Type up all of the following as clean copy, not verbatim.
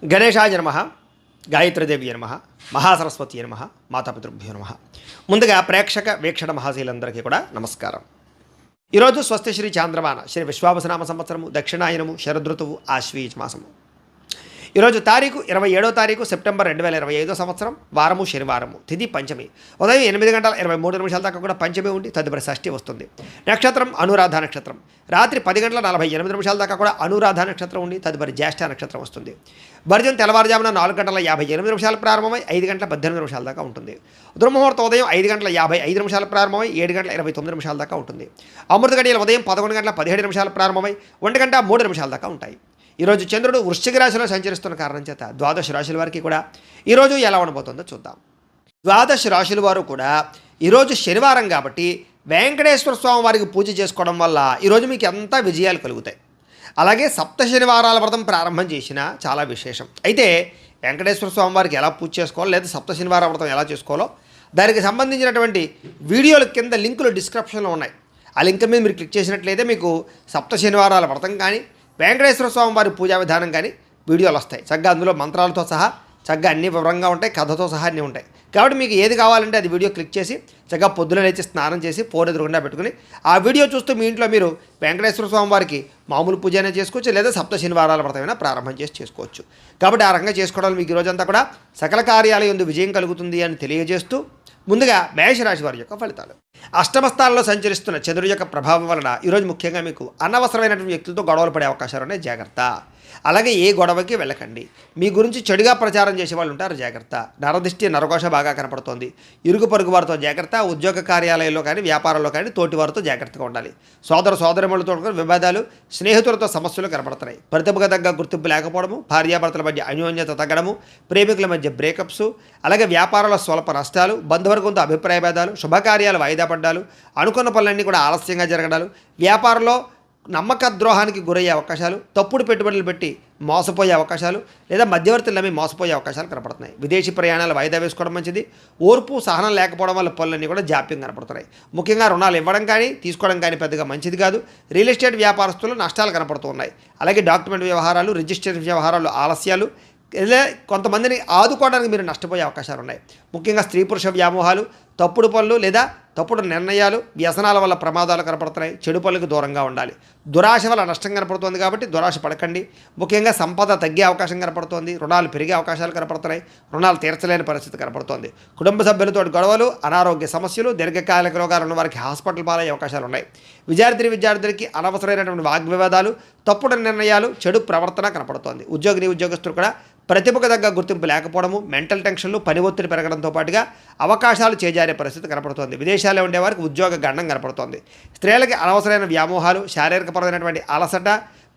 గణేశాయ నమః, గాయత్రీదేవి నమః, మహాసరస్వతి నమః, మాతాపితృభ్యో నమః. ముందుగా ప్రేక్షక వీక్షణ మహాశీలందరికీ కూడా నమస్కారం. ఈరోజు స్వస్తి శ్రీ చాంద్రమాన శ్రీ విశ్వావసనామ సంవత్సరము దక్షిణాయనము శరదృతువు ఆశ్వీజ మాసము. ఈరోజు తారీఖు 27 సెప్టెంబర్ 2025 సంవత్సరం, వారము శనివారము, తిథి పంచమి. ఉదయం 8:23 దాకా కూడా పంచమి ఉండి తదుపరి షష్ఠి వస్తుంది. నక్షత్రం అనురాధ నక్షత్రం. రాత్రి 10:48 దాకా కూడా అనురాధ నక్షత్రం ఉండి తదుపరి జ్యేష్ఠ నక్షత్రం వస్తుంది. వర్జం తెల్లవారుజామున 4:58 ప్రారంభమై 5:18 దాకా ఉంటుంది. దుర్ముహూర్తం ఉదయం 5:55 ప్రారంభమై 7:29 దాకా ఉంటుంది. అమృత గడియలు ఉదయం 11:17 ప్రారంభమై 1:03 దాకా ఉంటాయి. ఈరోజు చంద్రుడు వృశ్చిక రాశిలో సంచరిస్తున్న కారణం చేత ద్వాదశ రాశుల వారికి కూడా ఈరోజు ఎలా ఉండబోతుందో చూద్దాం. ద్వాదశ రాశుల వారు కూడా ఈరోజు శనివారం కాబట్టి వెంకటేశ్వర స్వామి వారికి పూజ చేసుకోవడం వల్ల ఈరోజు మీకు ఎంత విజయాలు కలుగుతాయి. అలాగే సప్త శనివారాల వ్రతం ప్రారంభం చేసినా చాలా విశేషం. అయితే వెంకటేశ్వర స్వామి వారికి ఎలా పూజ చేసుకోవాలో లేదా సప్త శనివార వ్రతం ఎలా చేసుకోవాలో దానికి సంబంధించినటువంటి వీడియోల కింద లింకులు డిస్క్రిప్షన్లో ఉన్నాయి. ఆ లింక్ మీద మీరు క్లిక్ చేసినట్లయితే మీకు సప్త శనివారాల వ్రతం కానీ వెంకటేశ్వర స్వామి వారి పూజా విధానం కానీ వీడియోలు వస్తాయి. చక్కగా అందులో మంత్రాలతో సహా చక్కగా అన్ని వివరంగా ఉంటాయి, కథతో సహా అన్నీ ఉంటాయి. కాబట్టి మీకు ఏది కావాలంటే అది వీడియో క్లిక్ చేసి చక్కగా పొద్దున లేచి స్నానం చేసి ఫోన్ ఎదురుగుండా పెట్టుకుని ఆ వీడియో చూస్తూ మీ ఇంట్లో మీరు వెంకటేశ్వర స్వామి వారికి మామూలు పూజ అయినా చేసుకోవచ్చు, లేదా సప్త శనివారాల వ్రతమైనా ప్రారంభం చేసి చేసుకోవచ్చు. కాబట్టి ఆ రకంగా చేసుకోవడం మీకు ఈరోజంతా కూడా సకల కార్యాల యందు విజయం కలుగుతుంది అని తెలియజేస్తూ ముందుగా మేషరాశి వారి యొక్క ఫలితాలు. అష్టమ స్థానంలో సంచరిస్తున్న చంద్రుడి యొక్క ప్రభావం వలన ఈరోజు ముఖ్యంగా మీకు అనవసరమైనటువంటి వ్యక్తులతో గొడవలు పడే అవకాశాలు ఉన్నాయి, జాగ్రత్త. అలాగే ఏ గొడవకి వెళ్ళకండి. మీ గురించి చెడుగా ప్రచారం చేసే వాళ్ళు ఉంటారు, జాగ్రత్త. నరదిష్టి నరకోశ బాగా కనపడుతోంది. ఇరుగు పొరుగు వారితో జాగ్రత్త. ఉద్యోగ కార్యాలయంలో కానీ వ్యాపారంలో కానీ తోటి వారితో జాగ్రత్తగా ఉండాలి. సోదరములతో వివాదాలు, స్నేహితులతో సమస్యలు కనపడుతున్నాయి. ప్రతిభకు తగ్గ గుర్తింపు లేకపోవడము, భార్యాభర్తల మధ్య అన్యోన్యత తగ్గడము, ప్రేమికుల మధ్య బ్రేకప్స్, అలాగే వ్యాపారంలో స్వల్ప నష్టాలు, బంధువర్గంతో అభిప్రాయ భేదాలు, శుభకార్యాలు వాయిదా పడ్డాలు, అనుకున్న పనులన్నీ కూడా ఆలస్యంగా జరగడాలు, వ్యాపారంలో నమ్మక ద్రోహానికి గురయ్యే అవకాశాలు, తప్పుడు పెట్టుబడులు పెట్టి మోసపోయే అవకాశాలు, లేదా మధ్యవర్తులు నమ్మి మోసపోయే అవకాశాలు కనపడుతున్నాయి. విదేశీ ప్రయాణాలు వాయిదా వేసుకోవడం మంచిది. ఓర్పు సహనం లేకపోవడం వల్ల పనులన్నీ కూడా జాప్యం కనపడుతున్నాయి. ముఖ్యంగా రుణాలు ఇవ్వడం కానీ తీసుకోవడం కానీ పెద్దగా మంచిది కాదు. రియల్ ఎస్టేట్ వ్యాపారస్తులు నష్టాలు కనపడుతున్నాయి. అలాగే డాక్యుమెంట్ వ్యవహారాలు, రిజిస్ట్రేషన్ వ్యవహారాలు ఆలస్యాలు, ఇలా కొంతమందిని ఆదుకోవడానికి మీరు నష్టపోయే అవకాశాలు ఉన్నాయి. ముఖ్యంగా స్త్రీ పురుష వ్యామోహాలు, తప్పుడు పనులు లేదా తప్పుడు నిర్ణయాలు, వ్యసనాల వల్ల ప్రమాదాలు కనపడుతున్నాయి. చెడు పనులకు దూరంగా ఉండాలి. దురాశ వల్ల నష్టం కనపడుతుంది కాబట్టి దురాశ పడకండి. ముఖ్యంగా సంపద తగ్గే అవకాశం కనపడుతోంది. రుణాలు పెరిగే అవకాశాలు కనపడుతున్నాయి. రుణాలు తీర్చలేని పరిస్థితి కనపడుతోంది. కుటుంబ సభ్యులతో గొడవలు, అనారోగ్య సమస్యలు, దీర్ఘకాలిక రోగాలు ఉన్న వారికి హాస్పిటల్ పాలయ్యే అవకాశాలు ఉన్నాయి. విద్యార్థులకి అనవసరమైనటువంటి వాగ్వివాదాలు, తప్పుడు నిర్ణయాలు, చెడు ప్రవర్తన కనపడుతోంది. ఉద్యోగస్తులు కూడా ప్రతిభకు తగ్గ గుర్తింపు లేకపోవడము, మెంటల్ టెన్షన్లు, పని ఒత్తిడి పెరగడంతో పాటుగా అవకాశాలు చేజారే పరిస్థితి కనపడుతోంది. విదేశాల్లో ఉండేవారికి ఉద్యోగ గండం కనపడుతోంది. స్త్రీలకి అనవసరమైన వ్యామోహాలు, శారీరకపరమైనటువంటి అలసట,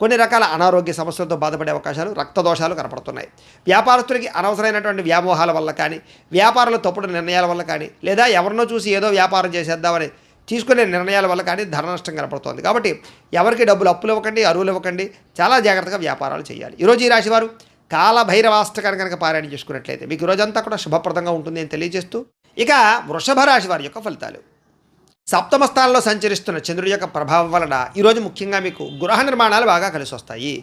కొన్ని రకాల అనారోగ్య సమస్యలతో బాధపడే అవకాశాలు, రక్తదోషాలు కనపడుతున్నాయి. వ్యాపారస్తులకి అనవసరమైనటువంటి వ్యామోహాల వల్ల కానీ, వ్యాపారంలో తప్పుడు నిర్ణయాల వల్ల కానీ, లేదా ఎవరినో చూసి ఏదో వ్యాపారం చేసేద్దామని తీసుకునే నిర్ణయాల వల్ల కానీ ధన నష్టం కనపడుతోంది. కాబట్టి ఎవరికి డబ్బులు అప్పులు ఇవ్వకండి, అరువులు ఇవ్వకండి. చాలా జాగ్రత్తగా వ్యాపారాలు చేయాలి. ఈరోజు ఈ రాశివారు కాలభైరవాష్టకాన్ని కనుక పారాయణ చేసుకున్నట్లయితే మీకు రోజంతా కూడా శుభప్రదంగా ఉంటుంది అని తెలియజేస్తూ ఇక వృషభ రాశి వారి యొక్క ఫలితాలు. సప్తమ స్థానంలో సంచరిస్తున్న చంద్రుడి యొక్క ప్రభావం వలన ఈరోజు ముఖ్యంగా మీకు గృహ నిర్మాణాలు బాగా కలిసి వస్తాయి.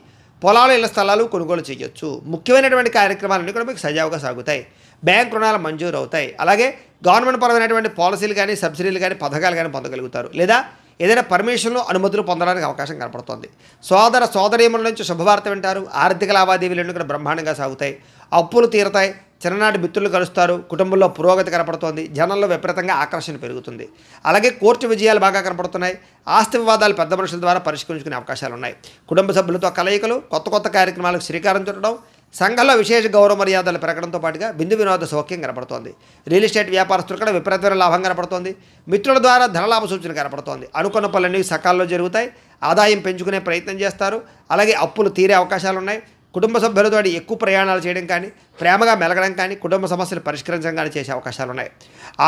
పొలాలు, ఇళ్ల స్థలాలు కొనుగోలు చేయొచ్చు. ముఖ్యమైనటువంటి కార్యక్రమాలన్నీ కూడా మీకు సజావుగా సాగుతాయి. బ్యాంక్ రుణాలు మంజూరు అవుతాయి. అలాగే గవర్నమెంట్ పరమైనటువంటి పాలసీలు కానీ, సబ్సిడీలు కానీ, పథకాలు కానీ పొందగలుగుతారు. లేదా ఏదైనా పర్మిషన్లు, అనుమతులు పొందడానికి అవకాశం కనపడుతోంది. సోదరీమణుల నుంచి శుభవార్త వింటారు. ఆర్థిక లావాదేవీలన్నీ కూడా బ్రహ్మాండంగా సాగుతాయి. అప్పులు తీరతాయి. చిన్ననాటి మిత్రులు కలుస్తారు. కుటుంబంలో పురోగతి కనపడుతోంది. జనంలో విపరీతంగా ఆకర్షణ పెరుగుతుంది. అలాగే కోర్టు విజయాలు బాగా కనపడుతున్నాయి. ఆస్తి వివాదాలు పెద్ద మనుషుల ద్వారా పరిష్కరించుకునే అవకాశాలు ఉన్నాయి. కుటుంబ సభ్యులతో కలయికలు, కొత్త కార్యక్రమాలకు శ్రీకారం చుట్టడం, సంఘంలో విశేష గౌరవ మర్యాదలు పెరగడంతో పాటుగా విందు వినోద సౌఖ్యం కనపడుతోంది. రియల్ ఎస్టేట్ వ్యాపారస్తులు కూడా విపరీతమైన లాభం కనపడుతోంది. మిత్రుల ద్వారా ధనలాభ సూచన కనపడుతోంది. అనుకున్న పనులన్నీ సకాలంలో జరుగుతాయి. ఆదాయం పెంచుకునే ప్రయత్నం చేస్తారు. అలాగే అప్పులు తీరే అవకాశాలు ఉన్నాయి. కుటుంబ సభ్యులతో ఎక్కువ ప్రయాణాలు చేయడం కానీ, ప్రేమగా మెలగడం కానీ, కుటుంబ సమస్యలు పరిష్కరించడం కానీ చేసే అవకాశాలు ఉన్నాయి.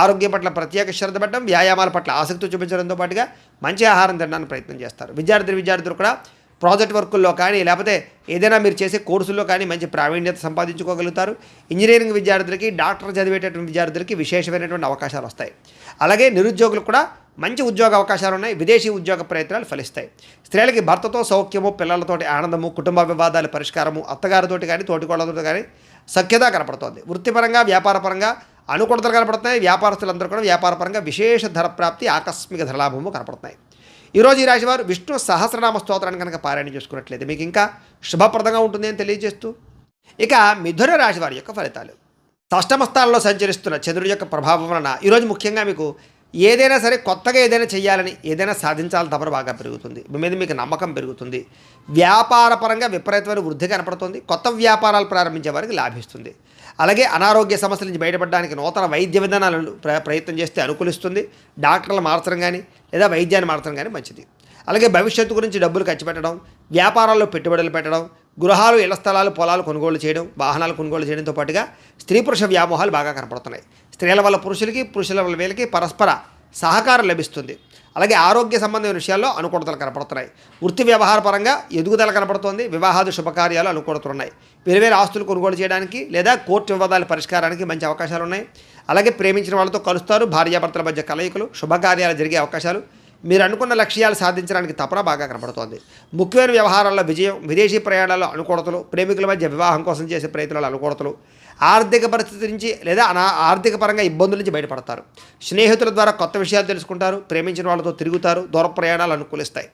ఆరోగ్యం పట్ల ప్రత్యేక శ్రద్ధ పెట్టడం, వ్యాయామాల పట్ల ఆసక్తి చూపించడంతో పాటుగా మంచి ఆహారం తినడానికి ప్రయత్నం చేస్తారు. విద్యార్థులు కూడా ప్రాజెక్ట్ వర్కుల్లో కానీ, లేకపోతే ఏదైనా మీరు చేసే కోర్సుల్లో కానీ మంచి ప్రావీణ్యత సంపాదించుకోగలుగుతారు. ఇంజనీరింగ్ విద్యార్థులకి, డాక్టర్ చదివేటటువంటి విద్యార్థులకి విశేషమైనటువంటి అవకాశాలు వస్తాయి. అలాగే నిరుద్యోగులకు కూడా మంచి ఉద్యోగ అవకాశాలు ఉన్నాయి. విదేశీ ఉద్యోగ ప్రయత్నాలు ఫలిస్తాయి. స్త్రీలకి భర్తతో సౌఖ్యము, పిల్లలతోటి ఆనందము, కుటుంబ వివాదాల పరిష్కారము, అత్తగారితోటి కానీ తోటికోళ్ళతో కానీ సఖ్యత కనపడుతోంది. వృత్తిపరంగా వ్యాపారపరంగా అనుకూలతలు కనపడుతున్నాయి. వ్యాపారస్తులందరూ కూడా వ్యాపారపరంగా విశేష ధర ప్రాప్తి, ఆకస్మిక ధనలాభము కనపడుతున్నాయి. ఈరోజు ఈ రాశివారు విష్ణు సహస్రనామ స్తోత్రాన్ని కనుక పారాయణ చేసుకున్నట్లయితే మీకు ఇంకా శుభప్రదంగా ఉంటుంది అని తెలియజేస్తూ, ఇక మిథున రాశి వారి యొక్క ఫలితాలు. షష్టమ స్థానంలో సంచరిస్తున్న చంద్రుడి యొక్క ప్రభావం వలన ఈరోజు ముఖ్యంగా మీకు ఏదైనా సరే కొత్తగా ఏదైనా చేయాలని, ఏదైనా సాధించాలని తపన బాగా పెరుగుతుంది. మీ మీద మీకు నమ్మకం పెరుగుతుంది. వ్యాపారపరంగా విపరీతమైన వృద్ధి కనపడుతుంది. కొత్త వ్యాపారాలు ప్రారంభించే వారికి లాభిస్తుంది. అలాగే అనారోగ్య సమస్యల నుంచి బయటపడడానికి నూతన వైద్య విధానాలను ప్రయత్నం చేస్తే అనుకూలిస్తుంది. డాక్టర్లు మార్చడం కానీ లేదా వైద్యాన్ని మార్చడం కానీ మంచిది. అలాగే భవిష్యత్తు గురించి డబ్బులు ఖర్చు పెట్టడం, వ్యాపారాల్లో పెట్టుబడులు పెట్టడం, గృహాలు, ఇళ్ల స్థలాలు, పొలాలు కొనుగోలు చేయడం, వాహనాలు కొనుగోలు చేయడంతో పాటుగా స్త్రీ పురుష వ్యామోహాలు బాగా కనపడుతున్నాయి. స్త్రీల వల్ల పురుషులకి, పురుషుల వల్ల వీళ్ళకి పరస్పర సహకారం లభిస్తుంది. అలాగే ఆరోగ్య సంబంధమైన విషయాల్లో అనుకూలతలు కనపడుతున్నాయి. వృత్తి వ్యవహార పరంగా ఎదుగుదల కనపడుతోంది. వివాహాది శుభకార్యాలు అనుకూలతున్నాయి. వేరువేరు ఆస్తులు కొనుగోలు చేయడానికి లేదా కోర్టు వివాదాల పరిష్కారానికి మంచి అవకాశాలు ఉన్నాయి. అలాగే ప్రేమించిన వాళ్ళతో కలుస్తారు. భార్యాభర్తల మధ్య కలయికలు, శుభకార్యాలు జరిగే అవకాశాలు, మీరు అనుకున్న లక్ష్యాలు సాధించడానికి తపన బాగా కనపడుతోంది. ముఖ్యమైన వ్యవహారాల్లో విజయం, విదేశీ ప్రయాణాల్లో అనుకూలతలు, ప్రేమికుల మధ్య వివాహం కోసం చేసే ప్రయత్నాలు అనుకూలతలు, ఆర్థిక పరిస్థితి నుంచి లేదా ఆర్థిక పరంగా ఇబ్బందుల నుంచి బయటపడతారు. స్నేహితుల ద్వారా కొత్త విషయాలు తెలుసుకుంటారు. ప్రేమించిన వాళ్ళతో తిరుగుతారు. దూర ప్రయాణాలు అనుకూలిస్తాయి.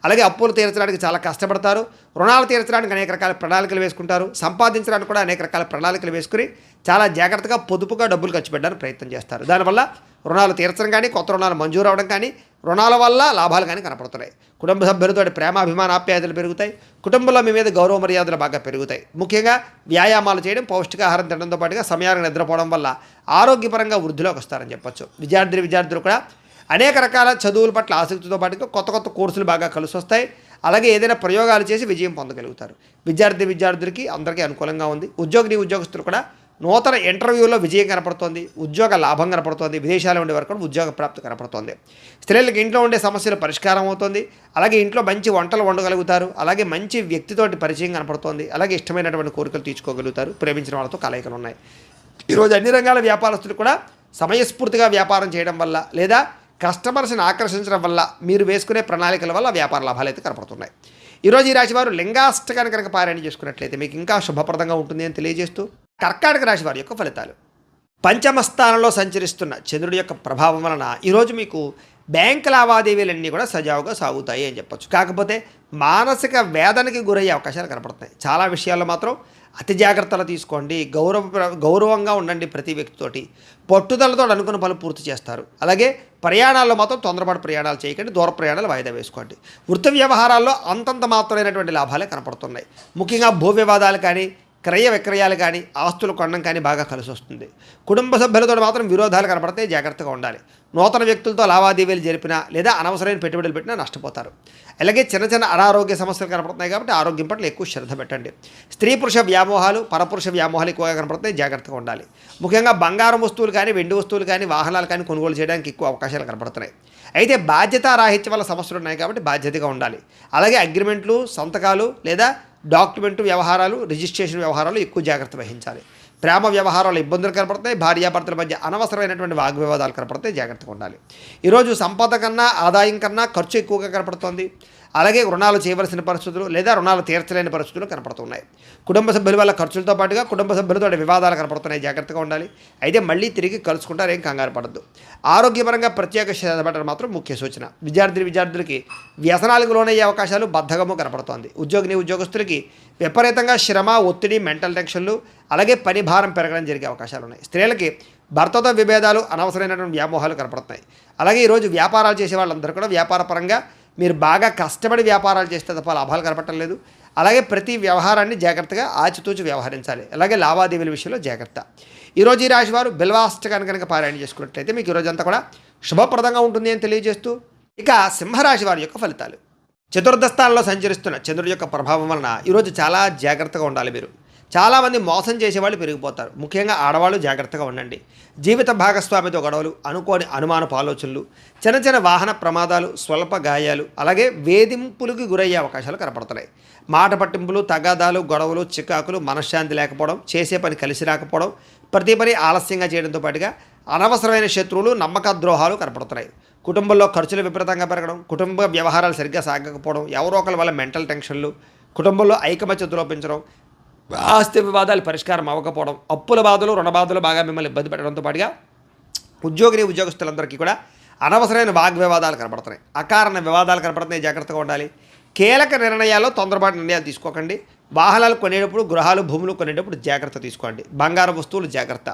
అలాగే అప్పులు తీర్చడానికి చాలా కష్టపడతారు. రుణాలు తీర్చడానికి అనేక రకాల ప్రణాళికలు వేసుకుంటారు. సంపాదించడానికి కూడా అనేక రకాల ప్రణాళికలు వేసుకుని చాలా జాగ్రత్తగా పొదుపుగా డబ్బులు ఖర్చు పెట్టడానికి ప్రయత్నం చేస్తారు. దానివల్ల రుణాలు తీర్చడం కానీ, కొత్త రుణాలు మంజూరు అవడం కానీ, రుణాల వల్ల లాభాలు కానీ కనపడుతున్నాయి. కుటుంబ సభ్యులతో ప్రేమ, అభిమాన, ఆప్యాయతలు పెరుగుతాయి. కుటుంబంలో మీ మీద గౌరవ మర్యాదలు బాగా పెరుగుతాయి. ముఖ్యంగా వ్యాయామాలు చేయడం, పౌష్టికాహారం తినడంతో పాటుగా సమయానికి నిద్రపోవడం వల్ల ఆరోగ్యపరంగా వృద్ధిలోకి వస్తారని చెప్పొచ్చు. విద్యార్థులు కూడా అనేక రకాల చదువుల పట్ల ఆసక్తితో పాటుగా కొత్త కొత్త కోర్సులు బాగా కలిసి వస్తాయి. అలాగే ఏదైనా ప్రయోగాలు చేసి విజయం పొందగలుగుతారు. విద్యార్థులకి అందరికీ అనుకూలంగా ఉంది. ఉద్యోగస్తులు కూడా నూతన ఇంటర్వ్యూలో విజయం కనపడుతోంది. ఉద్యోగ లాభం కనపడుతోంది. విదేశాల్లో ఉండే వరకు కూడా ఉద్యోగ ప్రాప్తి కనపడుతోంది. స్త్రీలకు ఇంట్లో ఉండే సమస్యలు పరిష్కారం అవుతుంది. అలాగే ఇంట్లో మంచి వంటలు వండగలుగుతారు. అలాగే మంచి వ్యక్తితోటి పరిచయం కనపడుతోంది. అలాగే ఇష్టమైనటువంటి కోరికలు తీర్చుకోగలుగుతారు. ప్రేమించిన వాళ్ళతో కలయికలు ఉన్నాయి. ఈరోజు అన్ని రంగాల వ్యాపారస్తులు కూడా సమయస్ఫూర్తిగా వ్యాపారం చేయడం వల్ల లేదా కస్టమర్స్ని ఆకర్షించడం వల్ల మీరు వేసుకునే ప్రణాళికల వల్ల వ్యాపార లాభాలు అయితే కనపడుతున్నాయి. ఈరోజు ఈ రాశివారు లింగాష్టకాన్ని కనుక పారాయణ చేసుకున్నట్లయితే మీకు ఇంకా శుభప్రదంగా ఉంటుంది అని తెలియజేస్తూ, కర్కాటక రాశి వారి యొక్క ఫలితాలు. పంచమ స్థానంలో సంచరిస్తున్న చంద్రుడి యొక్క ప్రభావం వలన ఈరోజు మీకు బ్యాంక్ లావాదేవీలన్నీ కూడా సజావుగా సాగుతాయి అని చెప్పొచ్చు. కాకపోతే మానసిక వేదనకి గురయ్యే అవకాశాలు కనపడుతున్నాయి. చాలా విషయాల్లో మాత్రం అతి జాగ్రత్తలు తీసుకోండి. గౌరవంగా ఉండండి. ప్రతి వ్యక్తితోటి పట్టుదలతో అనుకున్న పనులు పూర్తి చేస్తారు. అలాగే ప్రయాణాల్లో మాత్రం తొందరపాటు ప్రయాణాలు చేయకండి. దూర ప్రయాణాలు వాయిదా వేసుకోండి. వృత్తి వ్యవహారాల్లో అంతంత మాత్రమైనటువంటి లాభాలే కనపడుతున్నాయి. ముఖ్యంగా భూ వివాదాలు కానీ, క్రయ విక్రయాలు కానీ, ఆస్తులు కొనడం కానీ బాగా కలిసి వస్తుంది. కుటుంబ సభ్యులతో మాత్రం విరోధాలు కనపడితే జాగ్రత్తగా ఉండాలి. నూతన వ్యక్తులతో లావాదేవీలు జరిపినా లేదా అనవసరమైన పెట్టుబడులు పెట్టినా నష్టపోతారు. అలాగే చిన్న చిన్న అనారోగ్య సమస్యలు కనపడుతున్నాయి కాబట్టి ఆరోగ్యం పట్ల ఎక్కువ శ్రద్ధ పెట్టండి. స్త్రీ పురుష వ్యామోహాలు, పరపురుష వ్యామోహాలు ఎక్కువగా కనపడుతున్నాయి. జాగ్రత్తగా ఉండాలి. ముఖ్యంగా బంగారం వస్తువులు కానీ, వెండి వస్తువులు కానీ, వాహనాలు కానీ కొనుగోలు చేయడానికి ఎక్కువ అవకాశాలు కనపడుతున్నాయి. అయితే బాధ్యతారాహిత్యం వల్ల సమస్యలు ఉన్నాయి కాబట్టి బాధ్యతగా ఉండాలి. అలాగే అగ్రిమెంట్లు, సంతకాలు లేదా డాక్యుమెంట్ వ్యవహారాలు, రిజిస్ట్రేషన్ వ్యవహారాలు ఎక్కువ జాగ్రత్త వహించాలి. ప్రేమ వ్యవహారాలు ఇబ్బందులు కనపడతాయి. భార్యాభర్తల మధ్య అనవసరమైనటువంటి వాగ్వివాదాలు కనపడతాయి. జాగ్రత్తగా ఉండాలి. ఈరోజు సంపద కన్నా ఆదాయం కన్నా ఖర్చు ఎక్కువగా కనపడుతోంది. అలాగే రుణాలు చేయవలసిన పరిస్థితులు లేదా రుణాలు తీర్చలేని పరిస్థితులు కనపడుతున్నాయి. కుటుంబ సభ్యుల వల్ల ఖర్చులతో పాటుగా కుటుంబ సభ్యులతో వివాదాలు కనపడుతున్నాయి. జాగ్రత్తగా ఉండాలి. అయితే మళ్ళీ తిరిగి కలుసుకుంటారు. ఏం కంగారు పడద్దు. ఆరోగ్యపరంగా ప్రత్యేక శ్రద్ధ పెట్టడం మాత్రం ముఖ్య సూచన. విద్యార్థులకి వ్యసనాలకు లోనయ్యే అవకాశాలు బద్ధకము కనపడుతోంది. ఉద్యోగస్తులకి విపరీతంగా శ్రమ, ఒత్తిడి, మెంటల్ టెన్షన్లు, అలాగే పని భారం పెరగడం జరిగే అవకాశాలు ఉన్నాయి. స్త్రీలకి భర్తతో విభేదాలు, అనవసరమైనటువంటి వ్యామోహాలు కనపడుతున్నాయి. అలాగే ఈరోజు వ్యాపారాలు చేసే వాళ్ళందరూ కూడా వ్యాపారపరంగా మీరు బాగా కష్టపడి వ్యాపారాలు చేస్తే తప్ప లాభాలు కనపడటం లేదు. అలాగే ప్రతి వ్యవహారాన్ని జాగ్రత్తగా ఆచితూచి వ్యవహరించాలి. అలాగే లావాదేవీల విషయంలో జాగ్రత్త. ఈరోజు ఈ రాశి వారు బిల్వాష్టకాన్ని కనుక పారాయణ చేసుకున్నట్లయితే మీకు ఈరోజంతా కూడా శుభప్రదంగా ఉంటుంది అని తెలియజేస్తూ, ఇక సింహరాశి వారి యొక్క ఫలితాలు. చతుర్థ స్థానంలో సంచరిస్తున్న చంద్రుడి యొక్క ప్రభావం వలన ఈరోజు చాలా జాగ్రత్తగా ఉండాలి. మీరు చాలామంది మోసం చేసేవాళ్ళు పెరిగిపోతారు. ముఖ్యంగా ఆడవాళ్ళు జాగ్రత్తగా ఉండండి. జీవిత భాగస్వామితో గొడవలు, అనుకోని అనుమానపు ఆలోచనలు, చిన్న చిన్న వాహన ప్రమాదాలు, స్వల్ప గాయాలు, అలాగే వేధింపులకు గురయ్యే అవకాశాలు కనపడుతున్నాయి. మాట పట్టింపులు, తగాదాలు, గొడవలు, చికాకులు, మనశ్శాంతి లేకపోవడం, చేసే పని కలిసి రాకపోవడం, ప్రతి పని ఆలస్యంగా చేయడంతో పాటుగా అనవసరమైన శత్రువులు, నమ్మక ద్రోహాలు కనపడుతున్నాయి. కుటుంబంలో ఖర్చులు విపరీతంగా పెరగడం, కుటుంబ వ్యవహారాలు సరిగ్గా సాగకపోవడం, ఎవరో ఒకరి వల్ల మెంటల్ టెన్షన్లు, కుటుంబంలో ఐకమత్యత లోపించడం, ఆస్తి వివాదాలు పరిష్కారం అవ్వకపోవడం, అప్పుల బాధలు రుణ బాధలు బాగా మిమ్మల్ని ఇబ్బంది పెట్టడంతో పాటుగా ఉద్యోగస్తులందరికీ కూడా అనవసరమైన వాగ్వివాదాలు కనపడుతున్నాయి, అకారణ వివాదాలు కనపడుతున్నాయి. జాగ్రత్తగా ఉండాలి. కీలక నిర్ణయాల్లో తొందరపాటు నిర్ణయాలు తీసుకోకండి. వాహనాలు కొనేటప్పుడు, గృహాలు భూములు కొనేటప్పుడు జాగ్రత్త తీసుకోండి. బంగారు వస్తువులు జాగ్రత్త.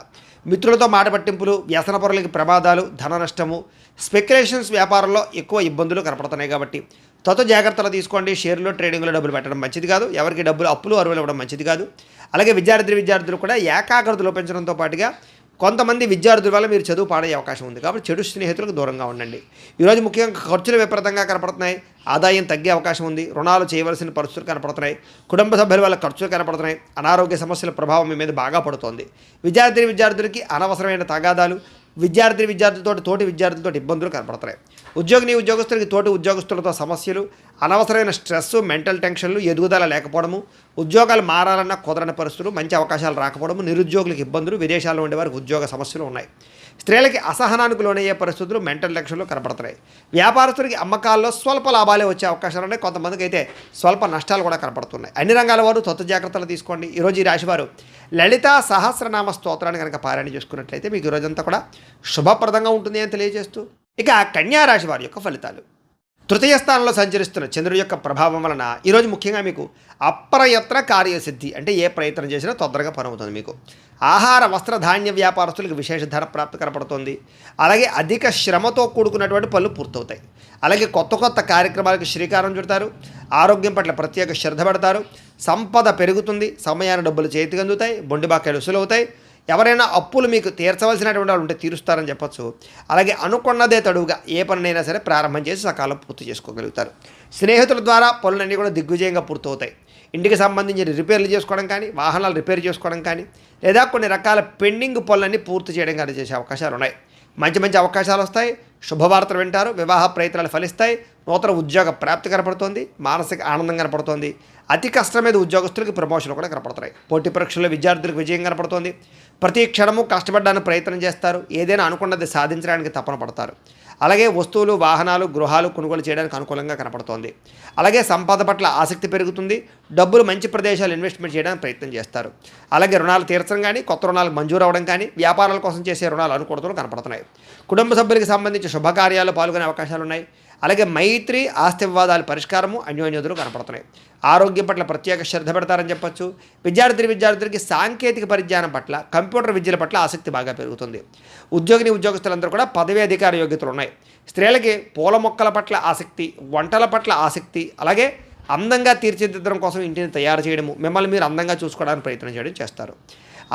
మిత్రులతో మాట పట్టింపులు, వ్యసన పరులకి ప్రమాదాలు, ధన నష్టము, స్పెక్యులేషన్స్ వ్యాపారంలో ఎక్కువ ఇబ్బందులు కనపడుతున్నాయి కాబట్టి జాగ్రత్తలు తీసుకోండి. షేర్లో ట్రేడింగ్లో డబ్బులు పెట్టడం మంచిది కాదు. ఎవరికి డబ్బులు అప్పులు అరువులు ఇవ్వడం మంచిది కాదు. అలాగే విద్యార్థులు కూడా ఏకాగ్రత లోపించడంతో పాటుగా కొంతమంది విద్యార్థుల వల్ల మీరు చదువు పాడే అవకాశం ఉంది కాబట్టి చెడు స్నేహితులకు దూరంగా ఉండండి. ఈరోజు ముఖ్యంగా ఖర్చులు విపరీతంగా కనపడుతున్నాయి. ఆదాయం తగ్గే అవకాశం ఉంది. రుణాలు చేయవలసిన పరిస్థితులు కనపడుతున్నాయి. కుటుంబ సభ్యుల వల్ల ఖర్చులు కనపడుతున్నాయి. అనారోగ్య సమస్యల ప్రభావం మీ మీద బాగా పడుతోంది. విద్యార్థులకి అనవసరమైన తగాదాలు, తోటి విద్యార్థులతో ఇబ్బందులు కనపడుతున్నాయి. ఉద్యోగస్తులకి తోటి ఉద్యోగస్తులతో సమస్యలు, అనవసరమైన స్ట్రెస్, మెంటల్ టెన్షన్లు, ఎదుగుదల లేకపోవడము, ఉద్యోగాలు మారాలన్న కుదరని పరిస్థితులు, మంచి అవకాశాలు రాకపోవడము, నిరుద్యోగులకు ఇబ్బందులు, విదేశాల్లో ఉండేవారికి ఉద్యోగ సమస్యలు ఉన్నాయి. స్త్రీలకి అసహనానికి లోనయ్యే పరిస్థితులు, మెంటల్ టెన్షన్లు కనపడుతున్నాయి. వ్యాపారస్తులకి అమ్మకాల్లో స్వల్ప లాభాలే వచ్చే అవకాశాలు ఉన్నాయి. కొంతమందికి అయితే స్వల్ప నష్టాలు కూడా కనపడుతున్నాయి. అన్ని రంగాల వారు జాగ్రత్తలు తీసుకోండి. ఈరోజు ఈ రాశివారు లలిత సహస్రనామ స్తోత్రాన్ని కనుక పారాయణ చేసుకున్నట్లయితే మీకు ఈరోజంతా కూడా శుభప్రదంగా ఉంటుంది అని తెలియజేస్తూ, ఇక కన్యా రాశి వారి యొక్క ఫలితాలు. తృతీయ స్థానంలో సంచరిస్తున్న చంద్రుడి యొక్క ప్రభావం వలన ఈరోజు ముఖ్యంగా మీకు అప్రయత్న కార్యసిద్ధి, అంటే ఏ ప్రయత్నం చేసినా తొందరగా పనవుతుంది. మీకు ఆహార వస్త్ర ధాన్య వ్యాపారస్తులకు విశేష ధన ప్రాప్తి కనపడుతుంది. అలాగే అధిక శ్రమతో కూడుకున్నటువంటి పనులు పూర్తవుతాయి. అలాగే కొత్త కార్యక్రమాలకు శ్రీకారం చుడతారు. ఆరోగ్యం పట్ల ప్రత్యేక శ్రద్ధ పెడతారు. సంపద పెరుగుతుంది. సమయాన్ని డబ్బులు చేతికి అందుతాయి. బొండిబాకాయలు వసూలవుతాయి. ఎవరైనా అప్పులు మీకు తీర్చవలసినటువంటి వాళ్ళు ఉంటే తీరుస్తారని చెప్పచ్చు. అలాగే అనుకున్నదే తడువుగా ఏ పనినైనా సరే ప్రారంభం చేసి సకాలం పూర్తి చేసుకోగలుగుతారు. స్నేహితుల ద్వారా పనులన్నీ కూడా దిగ్విజయంగా పూర్తవుతాయి. ఇంటికి సంబంధించిన రిపేర్లు చేసుకోవడం కానీ, వాహనాలు రిపేర్ చేసుకోవడం కానీ, లేదా కొన్ని రకాల పెండింగ్ పనులన్నీ పూర్తి చేయడం కానీ చేసే అవకాశాలు ఉన్నాయి. మంచి అవకాశాలు వస్తాయి. శుభవార్తలు వింటారు. వివాహ ప్రయత్నాలు ఫలిస్తాయి. నూతన ఉద్యోగ ప్రాప్తి కనపడుతోంది. మానసిక ఆనందం కనపడుతోంది. అతి కష్టం మీద ఉద్యోగస్తులకు ప్రమోషన్లు కూడా కనపడుతున్నాయి. పోటీ పరీక్షల్లో విద్యార్థులకు విజయం కనపడుతోంది. ప్రతి క్షణము కష్టపడడానికి ప్రయత్నం చేస్తారు. ఏదైనా అనుకున్నది సాధించడానికి తపన పడతారు. అలాగే వస్తువులు, వాహనాలు, గృహాలు కొనుగోలు చేయడానికి అనుకూలంగా కనపడుతోంది. అలాగే సంపద పట్ల ఆసక్తి పెరుగుతుంది. డబ్బులు మంచి ప్రదేశాలు ఇన్వెస్ట్మెంట్ చేయడానికి ప్రయత్నం చేస్తారు. అలాగే రుణాలు తీర్చడం కానీ, కొత్త రుణాలు మంజూరు అవ్వడం కానీ, వ్యాపారాల కోసం చేసే రుణాలు అనుకూలతలు కనపడుతున్నాయి. కుటుంబ సభ్యులకు సంబంధించి శుభకార్యాలు పాల్గొనే అవకాశాలు ఉన్నాయి. అలాగే మైత్రి, ఆస్తి వివాదాల పరిష్కారము, అన్యోన్యతలు కనపడుతున్నాయి. ఆరోగ్యం పట్ల ప్రత్యేక శ్రద్ధ పెడతారని చెప్పచ్చు. విద్యార్థులకి సాంకేతిక పరిజ్ఞానం పట్ల, కంప్యూటర్ విద్యల పట్ల ఆసక్తి బాగా పెరుగుతుంది. ఉద్యోగస్తులందరూ కూడా పదవీ అధికార యోగ్యతలు ఉన్నాయి. స్త్రీలకి పూల మొక్కల పట్ల ఆసక్తి, వంటల పట్ల ఆసక్తి, అలాగే అందంగా తీర్చిదిద్దడం కోసం ఇంటిని తయారు చేయడము, మిమ్మల్ని మీరు అందంగా చూసుకోవడానికి ప్రయత్నం చేయడం చేస్తారు.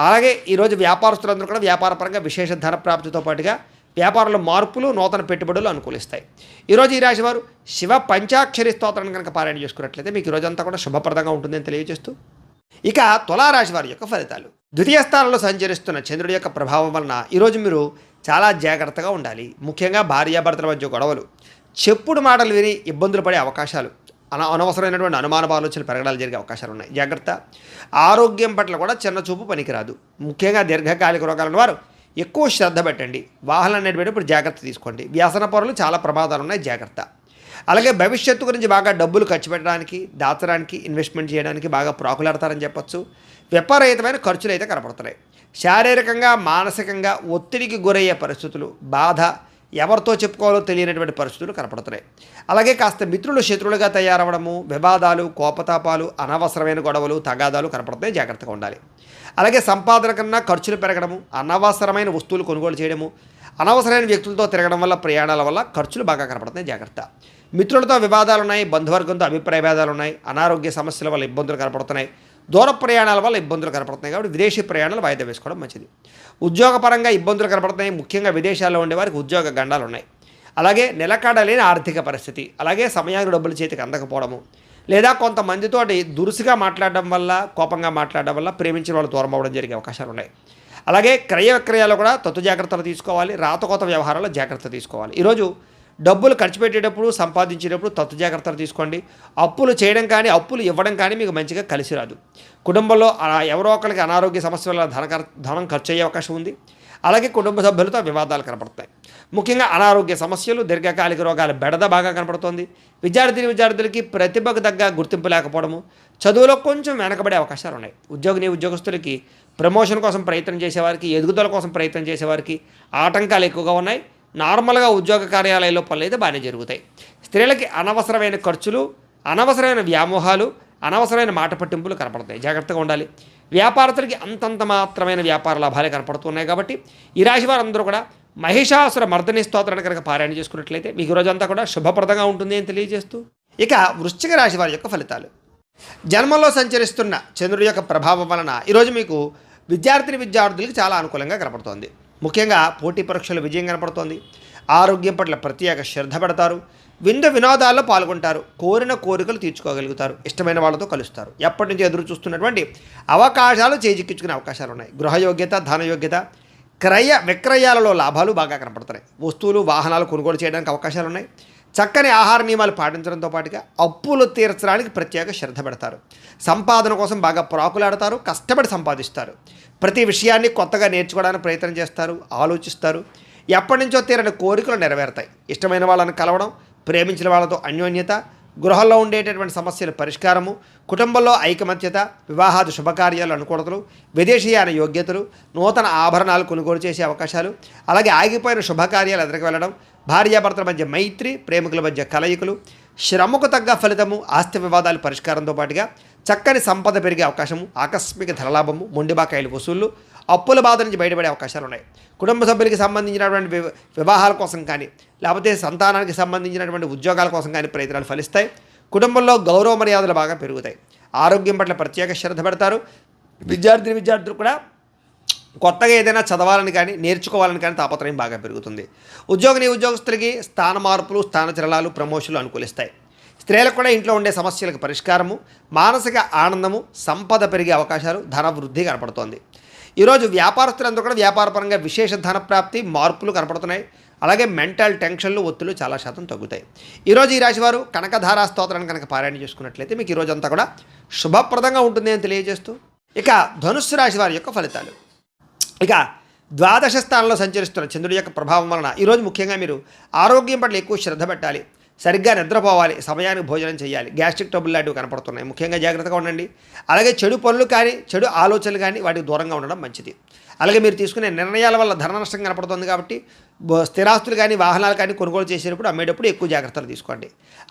అలాగే ఈరోజు వ్యాపారస్తులందరూ కూడా వ్యాపారపరంగా విశేష ధన ప్రాప్తితో పాటుగా వ్యాపారంలో మార్పులు, నూతన పెట్టుబడులు అనుకూలిస్తాయి. ఈరోజు ఈ రాశి వారు శివ పంచాక్షరి స్తోత్రాన్ని కనుక పారాయణ చేసుకున్నట్లయితే మీకు ఈరోజంతా కూడా శుభప్రదంగా ఉంటుందని తెలియజేస్తూ, ఇక తులారాశి వారి యొక్క ఫలితాలు. ద్వితీయ స్థానంలో సంచరిస్తున్న చంద్రుడి యొక్క ప్రభావం వలన ఈరోజు మీరు చాలా జాగ్రత్తగా ఉండాలి. ముఖ్యంగా భార్యాభర్తల మధ్య గొడవలు, చెప్పుడు మాటలు విని ఇబ్బందులు పడే అవకాశాలు, అనవసరమైనటువంటి అనుమాన ఆలోచనలు పెరగడాలు జరిగే అవకాశాలు ఉన్నాయి. జాగ్రత్త. ఆరోగ్యం పట్ల కూడా చిన్న చూపు పనికిరాదు. ముఖ్యంగా దీర్ఘకాలిక రోగాలను వారు ఎక్కువ శ్రద్ధ పెట్టండి. వాహనాలు నడిపేటప్పుడు జాగ్రత్త తీసుకోండి. వ్యసన పరులు చాలా ప్రమాదాలు ఉన్నాయి. జాగ్రత్త. అలాగే భవిష్యత్తు గురించి బాగా డబ్బులు ఖర్చు పెట్టడానికి, దాచడానికి, ఇన్వెస్ట్మెంట్ చేయడానికి బాగా ప్రాకులాడతారని చెప్పచ్చు. విపరీతమైన ఖర్చులు అయితే కనపడుతున్నాయి. శారీరకంగా, మానసికంగా ఒత్తిడికి గురయ్యే పరిస్థితులు, బాధ, ఎవరితో చెప్పుకోవాలో తెలియనటువంటి పరిస్థితులు కనపడుతున్నాయి. అలాగే కాస్త మిత్రులు శత్రువులుగా తయారవడము, వివాదాలు, కోపతాపాలు, అనవసరమైన గొడవలు, తగాదాలు కనపడుతున్నాయి. జాగ్రత్తగా ఉండాలి. అలాగే సంపాదన కన్నా ఖర్చులు పెరగడము, అనవసరమైన వస్తువులు కొనుగోలు చేయడము, అనవసరమైన వ్యక్తులతో తిరగడం వల్ల, ప్రయాణాల వల్ల ఖర్చులు బాగా కనపడుతున్నాయి. జాగ్రత్త. మిత్రులతో వివాదాలు ఉన్నాయి. బంధువర్గంతో అభిప్రాయ భేదాలు ఉన్నాయి. అనారోగ్య సమస్యల వల్ల ఇబ్బందులు కనపడుతున్నాయి. దూర ప్రయాణాల వల్ల ఇబ్బందులు కనపడుతున్నాయి. కాబట్టి విదేశీ ప్రయాణాలు వాయిదా వేసుకోవడం మంచిది. ఉద్యోగపరంగా ఇబ్బందులు కనపడుతున్నాయి. ముఖ్యంగా విదేశాల్లో ఉండేవారికి ఉద్యోగ గండాలు ఉన్నాయి. అలాగే నిలకడలేని ఆర్థిక పరిస్థితి, అలాగే సమయానికి డబ్బులు చేతికి అందకపోవడము, లేదా కొంతమందితోటి దురుసుగా మాట్లాడడం వల్ల, కోపంగా మాట్లాడడం వల్ల ప్రేమించిన వాళ్ళు దూరం అవ్వడం జరిగే అవకాశాలు ఉన్నాయి. అలాగే క్రయ విక్రయాలు కూడా జాగ్రత్తలు తీసుకోవాలి. రాతకోత వ్యవహారాల్లో జాగ్రత్త తీసుకోవాలి. ఈరోజు డబ్బులు ఖర్చు పెట్టేటప్పుడు, సంపాదించేటప్పుడు జాగ్రత్తలు తీసుకోండి. అప్పులు చేయడం కానీ, అప్పులు ఇవ్వడం కానీ మీకు మంచిగా కలిసి రాదు. కుటుంబంలో ఎవరో ఒకరికి అనారోగ్య సమస్యల వల్ల ధనం ఖర్చు అయ్యే అవకాశం ఉంది. అలాగే కుటుంబ సభ్యులతో వివాదాలు కనపడతాయి. ముఖ్యంగా అనారోగ్య సమస్యలు, దీర్ఘకాలిక రోగాల బెడద బాగా కనపడుతోంది. విద్యార్థులకి ప్రతిభకు తగ్గ గుర్తింపు లేకపోవడము, చదువులో కొంచెం వెనకబడే అవకాశాలు ఉన్నాయి. ఉద్యోగస్తులకి ప్రమోషన్ కోసం ప్రయత్నం చేసేవారికి, ఎదుగుదల కోసం ప్రయత్నం చేసేవారికి ఆటంకాలు ఎక్కువగా ఉన్నాయి. నార్మల్గా ఉద్యోగ కార్యాలయాల్లో పనులు అయితే బాగానే జరుగుతాయి. స్త్రీలకి అనవసరమైన ఖర్చులు, అనవసరమైన వ్యామోహాలు, అనవసరమైన మాట పట్టింపులు కనపడతాయి. జాగ్రత్తగా ఉండాలి. వ్యాపారస్తులకి అంతంత మాత్రమైన వ్యాపార లాభాలే కనపడుతున్నాయి. కాబట్టి ఈ రాశి వారందరూ కూడా మహిషాసుర మర్దని స్తోత్రాన్ని కనుక పారాయణ చేసుకున్నట్లయితే మీకు రోజంతా కూడా శుభప్రదంగా ఉంటుంది అని తెలియజేస్తూ, ఇక వృశ్చిక రాశి వారి యొక్క ఫలితాలు. జన్మంలో సంచరిస్తున్న చంద్రుడి యొక్క ప్రభావం వలన ఈరోజు మీకు విద్యార్థులకి చాలా అనుకూలంగా కనపడుతోంది. ముఖ్యంగా పోటీ పరీక్షల విజయం కనపడుతోంది. ఆరోగ్యం పట్ల ప్రత్యేక శ్రద్ధ పెడతారు. వినోదాల్లో పాల్గొంటారు. కోరిన కోరికలు తీర్చుకోగలుగుతారు. ఇష్టమైన వాళ్ళతో కలుస్తారు. ఎప్పటి నుంచి ఎదురు చూస్తున్నటువంటి అవకాశాలు చేజిక్కించుకునే అవకాశాలు ఉన్నాయి. గృహయోగ్యత, ధనయోగ్యత, క్రయ విక్రయాలలో లాభాలు బాగా కనపడుతున్నాయి. వస్తువులు, వాహనాలు కొనుగోలు చేయడానికి అవకాశాలు ఉన్నాయి. చక్కని ఆహార నియమాలు పాటించడంతో పాటుగా అప్పులు తీర్చడానికి ప్రత్యేక శ్రద్ధ పెడతారు. సంపాదన కోసం బాగా ప్రాకులాడతారు. కష్టపడి సంపాదిస్తారు. ప్రతి విషయాన్ని కొత్తగా నేర్చుకోవడానికి ప్రయత్నం చేస్తారు. ఆలోచిస్తారు. ఎప్పటి నుంచో తీరని కోరికలు నెరవేరుతాయి. ఇష్టమైన వాళ్ళని కలవడం, ప్రేమించిన వాళ్ళతో అన్యోన్యత, గృహంలో ఉండేటటువంటి సమస్యల పరిష్కారము, కుటుంబంలో ఐకమత్యత, వివాహాది శుభకార్యాలు అనుకూలతలు, విదేశీయాన యోగ్యతలు, నూతన ఆభరణాలు కొనుగోలు చేసే అవకాశాలు, అలాగే ఆగిపోయిన శుభకార్యాలు ఎదురుకు వెళ్ళడం, భార్యాభర్తల మధ్య మైత్రి, ప్రేమికుల మధ్య కలయికలు, శ్రమకు తగ్గ ఫలితము, ఆస్తి వివాదాలు పరిష్కారంతో పాటుగా చక్కని సంపద పెరిగే అవకాశము, ఆకస్మిక ధనలాభము, మొండిబాకాయలు వసూళ్లు, అప్పుల బాధ నుంచి బయటపడే అవకాశాలు ఉన్నాయి. కుటుంబ సభ్యులకి సంబంధించినటువంటి వివాహాల కోసం కానీ, లేకపోతే సంతానానికి సంబంధించినటువంటి ఉద్యోగాల కోసం కానీ ప్రయత్నాలు ఫలిస్తాయి. కుటుంబంలో గౌరవ మర్యాదలు బాగా పెరుగుతాయి. ఆరోగ్యం పట్ల ప్రత్యేక శ్రద్ధ పెడతారు. విద్యార్థులు కూడా కొత్తగా ఏదైనా చదవాలని కానీ, నేర్చుకోవాలని కానీ తాపత్రయం బాగా పెరుగుతుంది. ఉద్యోగస్తులకి స్థాన మార్పులు, స్థానచలనాలు, ప్రమోషన్లు అనుకూలిస్తాయి. స్త్రీలకు కూడా ఇంట్లో ఉండే సమస్యలకు పరిష్కారము, మానసిక ఆనందము, సంపద పెరిగే అవకాశాలు, ధన వృద్ధి కనపడుతోంది. ఈరోజు వ్యాపారస్తులందరూ కూడా వ్యాపారపరంగా విశేష ధన ప్రాప్తి, మార్పులు కనపడుతున్నాయి. అలాగే మెంటల్ టెన్షన్లు, ఒత్తులు చాలా శాతం తగ్గుతాయి. ఈరోజు ఈ రాశివారు కనకధారా స్తోత్రాన్ని కనుక పారాయణ చేసుకున్నట్లయితే మీకు ఈరోజు అంతా కూడా శుభప్రదంగా ఉంటుంది అని తెలియజేస్తూ, ఇక ధనుస్సు రాశి వారి యొక్క ఫలితాలు. ఇక ద్వాదశ స్థానంలో సంచరిస్తున్న చంద్రుడి యొక్క ప్రభావం వలన ఈరోజు ముఖ్యంగా మీరు ఆరోగ్యం పట్ల ఎక్కువ శ్రద్ధ పెట్టాలి. సరిగ్గా నిద్రపోవాలి. సమయానికి భోజనం చేయాలి. గ్యాస్ట్రిక్ ట్రబుల్ లాంటివి కనపడుతున్నాయి. ముఖ్యంగా జాగ్రత్తగా ఉండండి. అలాగే చెడు పనులు కానీ, చెడు ఆలోచనలు కానీ వాటికి దూరంగా ఉండడం మంచిది. అలాగే మీరు తీసుకునే నిర్ణయాల వల్ల ధన నష్టం కనపడుతుంది. కాబట్టి స్థిరాస్తులు కానీ, వాహనాలు కానీ కొనుగోలు చేసేటప్పుడు, అమ్మేటప్పుడు ఎక్కువ జాగ్రత్తలు తీసుకోండి.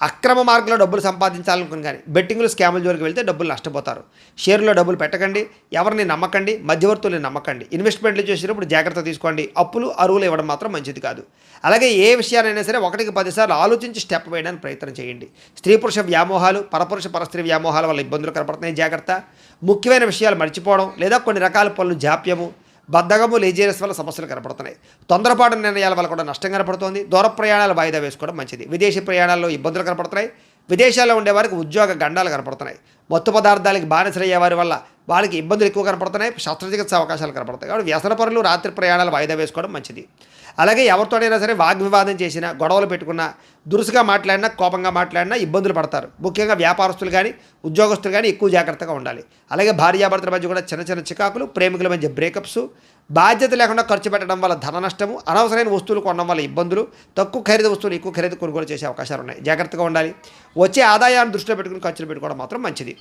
అక్రమ మార్గంలో డబ్బులు సంపాదించాలనుకుని కానీ, బెట్టింగ్లు, స్కాముల జోలికి వెళ్తే డబ్బులు నష్టపోతారు. షేర్లో డబ్బులు పెట్టకండి. ఎవరిని నమ్మకండి. మధ్యవర్తుల్ని నమ్మకండి. ఇన్వెస్ట్మెంట్లు చేసేటప్పుడు జాగ్రత్త తీసుకోండి. అప్పులు, అరువులు ఇవ్వడం మాత్రం మంచిది కాదు. అలాగే ఏ విషయానైనా సరే 1కి 10 సార్లు ఆలోచించి స్టెప్ వేయడానికి ప్రయత్నం చేయండి. స్త్రీ పురుష వ్యామోహాలు, పరపురుష పరస్త్రీ వ్యామోహాల వల్ల ఇబ్బందులు కనపడుతున్నాయి. జాగ్రత్త. ముఖ్యమైన విషయాలు మర్చిపోవడం లేదా కొన్ని రకాల పనులు జాప్యము, బద్ధకము, లేజీనెస్ వల్ల సమస్యలు కనపడుతున్నాయి. తొందరపాటు నిర్ణయాల వల్ల కూడా నష్టం కనపడుతుంది. దూర ప్రయాణాలు వాయిదా వేసుకోవడం మంచిది. విదేశీ ప్రయాణాల్లో ఇబ్బందులు కనపడుతున్నాయి. విదేశాల్లో ఉండేవారికి ఉద్యోగ గండాలు కనపడుతున్నాయి. మత్తు పదార్థాలకి బానిసలయ్యే వారి వల్ల వాళ్ళకి ఇబ్బందులు ఎక్కువ కనపడుతున్నాయి. శస్త్రచికిత్స అవకాశాలు కనపడతాయి. కాబట్టి వ్యసన పనులు, రాత్రి ప్రయాణాలు వాయిదా వేసుకోవడం మంచిది. అలాగే ఎవరితోనైనా సరే వాగ్వివాదం చేసినా, గొడవలు పెట్టుకున్నా, దురుసుగా మాట్లాడినా, కోపంగా మాట్లాడినా ఇబ్బందులు పడతారు. ముఖ్యంగా వ్యాపారస్తులు కానీ, ఉద్యోగస్తులు కానీ ఎక్కువ జాగ్రత్తగా ఉండాలి. అలాగే భార్యాభర్తల మధ్య కూడా చిన్న చిన్న చికాకులు, ప్రేమికుల మధ్య బ్రేకప్స్, బాధ్యత లేకుండా ఖర్చు పెట్టడం వల్ల ధన నష్టము, అనవసరమైన వస్తువులు కొనడం వల్ల ఇబ్బందులు, తక్కువ ఖరీదు వస్తువులు ఎక్కువ ఖరీదు కొనుగోలు చేసే అవకాశాలు ఉన్నాయి. జాగ్రత్తగా ఉండాలి. వచ్చే ఆదాయాన్ని దృష్టిలో పెట్టుకుని ఖర్చులు పెట్టుకోవడం మాత్రం మంచిది.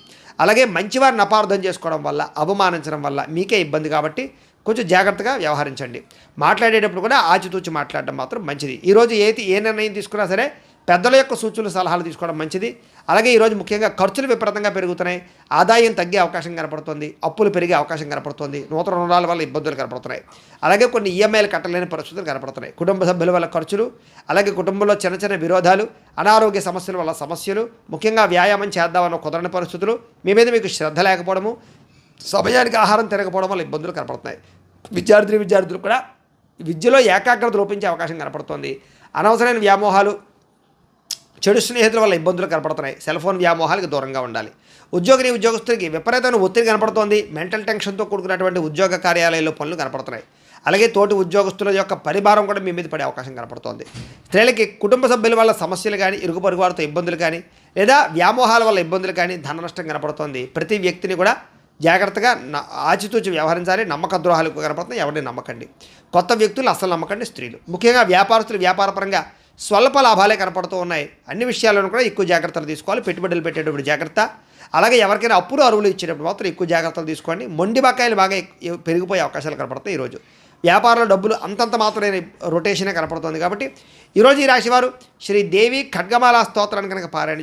అలాగే మంచివారిని అపార్థం చేసుకోవడం వల్ల, అవమానించడం వల్ల మీకే ఇబ్బంది. కాబట్టి కొంచెం జాగ్రత్తగా వ్యవహరించండి. మాట్లాడేటప్పుడు కూడా ఆచితూచి మాట్లాడడం మాత్రం మంచిది. ఈరోజు ఏ నిర్ణయం తీసుకున్నా సరే పెద్దల యొక్క సూచనలు, సలహాలు తీసుకోవడం మంచిది. అలాగే ఈరోజు ముఖ్యంగా ఖర్చులు విపరీతంగా పెరుగుతున్నాయి. ఆదాయం తగ్గే అవకాశం కనపడుతుంది. అప్పులు పెరిగే అవకాశం కనపడుతుంది. నూతన రుణాల వల్ల ఇబ్బందులు కనపడుతున్నాయి. అలాగే కొన్ని ఈఎంఐలు కట్టలేని పరిస్థితులు కనపడుతున్నాయి. కుటుంబ సభ్యుల వల్ల ఖర్చులు, అలాగే కుటుంబంలో చిన్న చిన్న విరోధాలు, అనారోగ్య సమస్యల వల్ల సమస్యలు, ముఖ్యంగా వ్యాయామం చేద్దామన్న కుదరని పరిస్థితులు, మీ మీద మీకు శ్రద్ధ లేకపోవడము, సమయానికి ఆహారం తినకపోవడం వల్ల ఇబ్బందులు కనపడుతున్నాయి. విద్యార్థులు కూడా విద్యలో ఏకాగ్రత లోపించే అవకాశం కనపడుతుంది. అనవసరమైన వ్యామోహాలు, చెడు స్నేహితుల వల్ల ఇబ్బందులు కనపడుతున్నాయి. సెల్ ఫోన్ వ్యామోహాలకు దూరంగా ఉండాలి. ఉద్యోగస్తులకి విపరీతమైన ఒత్తిడి కనపడుతోంది. మెంటల్ టెన్షన్తో కూడుకున్నటువంటి ఉద్యోగ కార్యాలయాల్లో పనులు కనపడుతున్నాయి. అలాగే తోటి ఉద్యోగస్తుల యొక్క పరిభారం కూడా మీ మీద పడే అవకాశం కనపడుతోంది. స్త్రీలకి కుటుంబ సభ్యుల వల్ల సమస్యలు కానీ, ఇరుగు పొరుగు వారితో ఇబ్బందులు కానీ, లేదా వ్యామోహాల వల్ల ఇబ్బందులు కానీ, ధన నష్టం కనపడుతోంది. ప్రతి వ్యక్తిని కూడా జాగ్రత్తగా ఆచితూచి వ్యవహరించాలి. నమ్మక ద్రోహాలు ఎక్కువ కనపడుతున్నాయి, ఎవరిని నమ్మకండి. కొత్త వ్యక్తులు అసలు నమ్మకండి. స్త్రీలు ముఖ్యంగా వ్యాపారస్తులు వ్యాపారపరంగా స్వల్ప లాభాలే కనపడుతూ ఉన్నాయి. అన్ని విషయాల్లోనూ కూడా ఎక్కువ జాగ్రత్తలు తీసుకోవాలి. పెట్టుబడులు పెట్టేటప్పుడు జాగ్రత్త, అలాగే ఎవరికైనా అప్పులు అరువులు ఇచ్చేటప్పుడు మాత్రం ఎక్కువ జాగ్రత్తలు తీసుకోండి. మొండి బకాయిలు బాగా పెరిగిపోయే అవకాశాలు కనపడతాయి. ఈరోజు వ్యాపారంలో డబ్బులు అంతంత మాత్రమే రొటేషనే కనపడుతుంది. కాబట్టి ఈరోజు ఈ రాశివారు శ్రీదేవి ఖడ్గమాల స్తోత్రాన్ని కనుక పారాయణ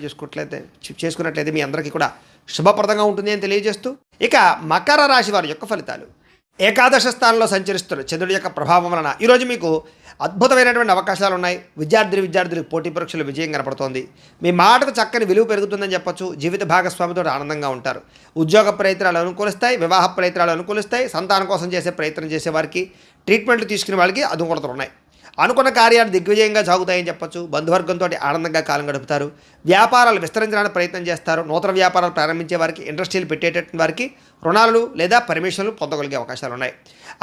చేసుకున్నట్లయితే మీ అందరికీ కూడా శుభప్రదంగా ఉంటుంది అని తెలియజేస్తూ, ఇక మకర రాశి వారి యొక్క ఫలితాలు. ఏకాదశ స్థానంలో సంచరిస్తున్న చంద్రుడి యొక్క ప్రభావం వలన ఈరోజు మీకు అద్భుతమైనటువంటి అవకాశాలు ఉన్నాయి. విద్యార్థులకు పోటీ పరీక్షలు విజయం కనపడుతోంది. మీ మాటకు చక్కని విలువ పెరుగుతుందని చెప్పొచ్చు. జీవిత భాగస్వామితో ఆనందంగా ఉంటారు. ఉద్యోగ ప్రయత్నాలు అనుకూలిస్తాయి, వివాహ ప్రయత్నాలు అనుకూలిస్తాయి. సంతానం కోసం చేసే ప్రయత్నం చేసే వారికి, ట్రీట్మెంట్లు తీసుకునే వాళ్ళకి అనుకూలతలు ఉన్నాయి. అనుకున్న కార్యాలు దిగ్విజయంగా సాగుతాయని చెప్పొచ్చు. బంధువర్గంతో ఆనందంగా కాలం గడుపుతారు. వ్యాపారాలు విస్తరించడానికి ప్రయత్నం చేస్తారు. నూతన వ్యాపారాలు ప్రారంభించే వారికి, ఇండస్ట్రీలు పెట్టేటటువంటి వారికి రుణాలు లేదా పర్మిషన్లు పొందగలిగే అవకాశాలు ఉన్నాయి.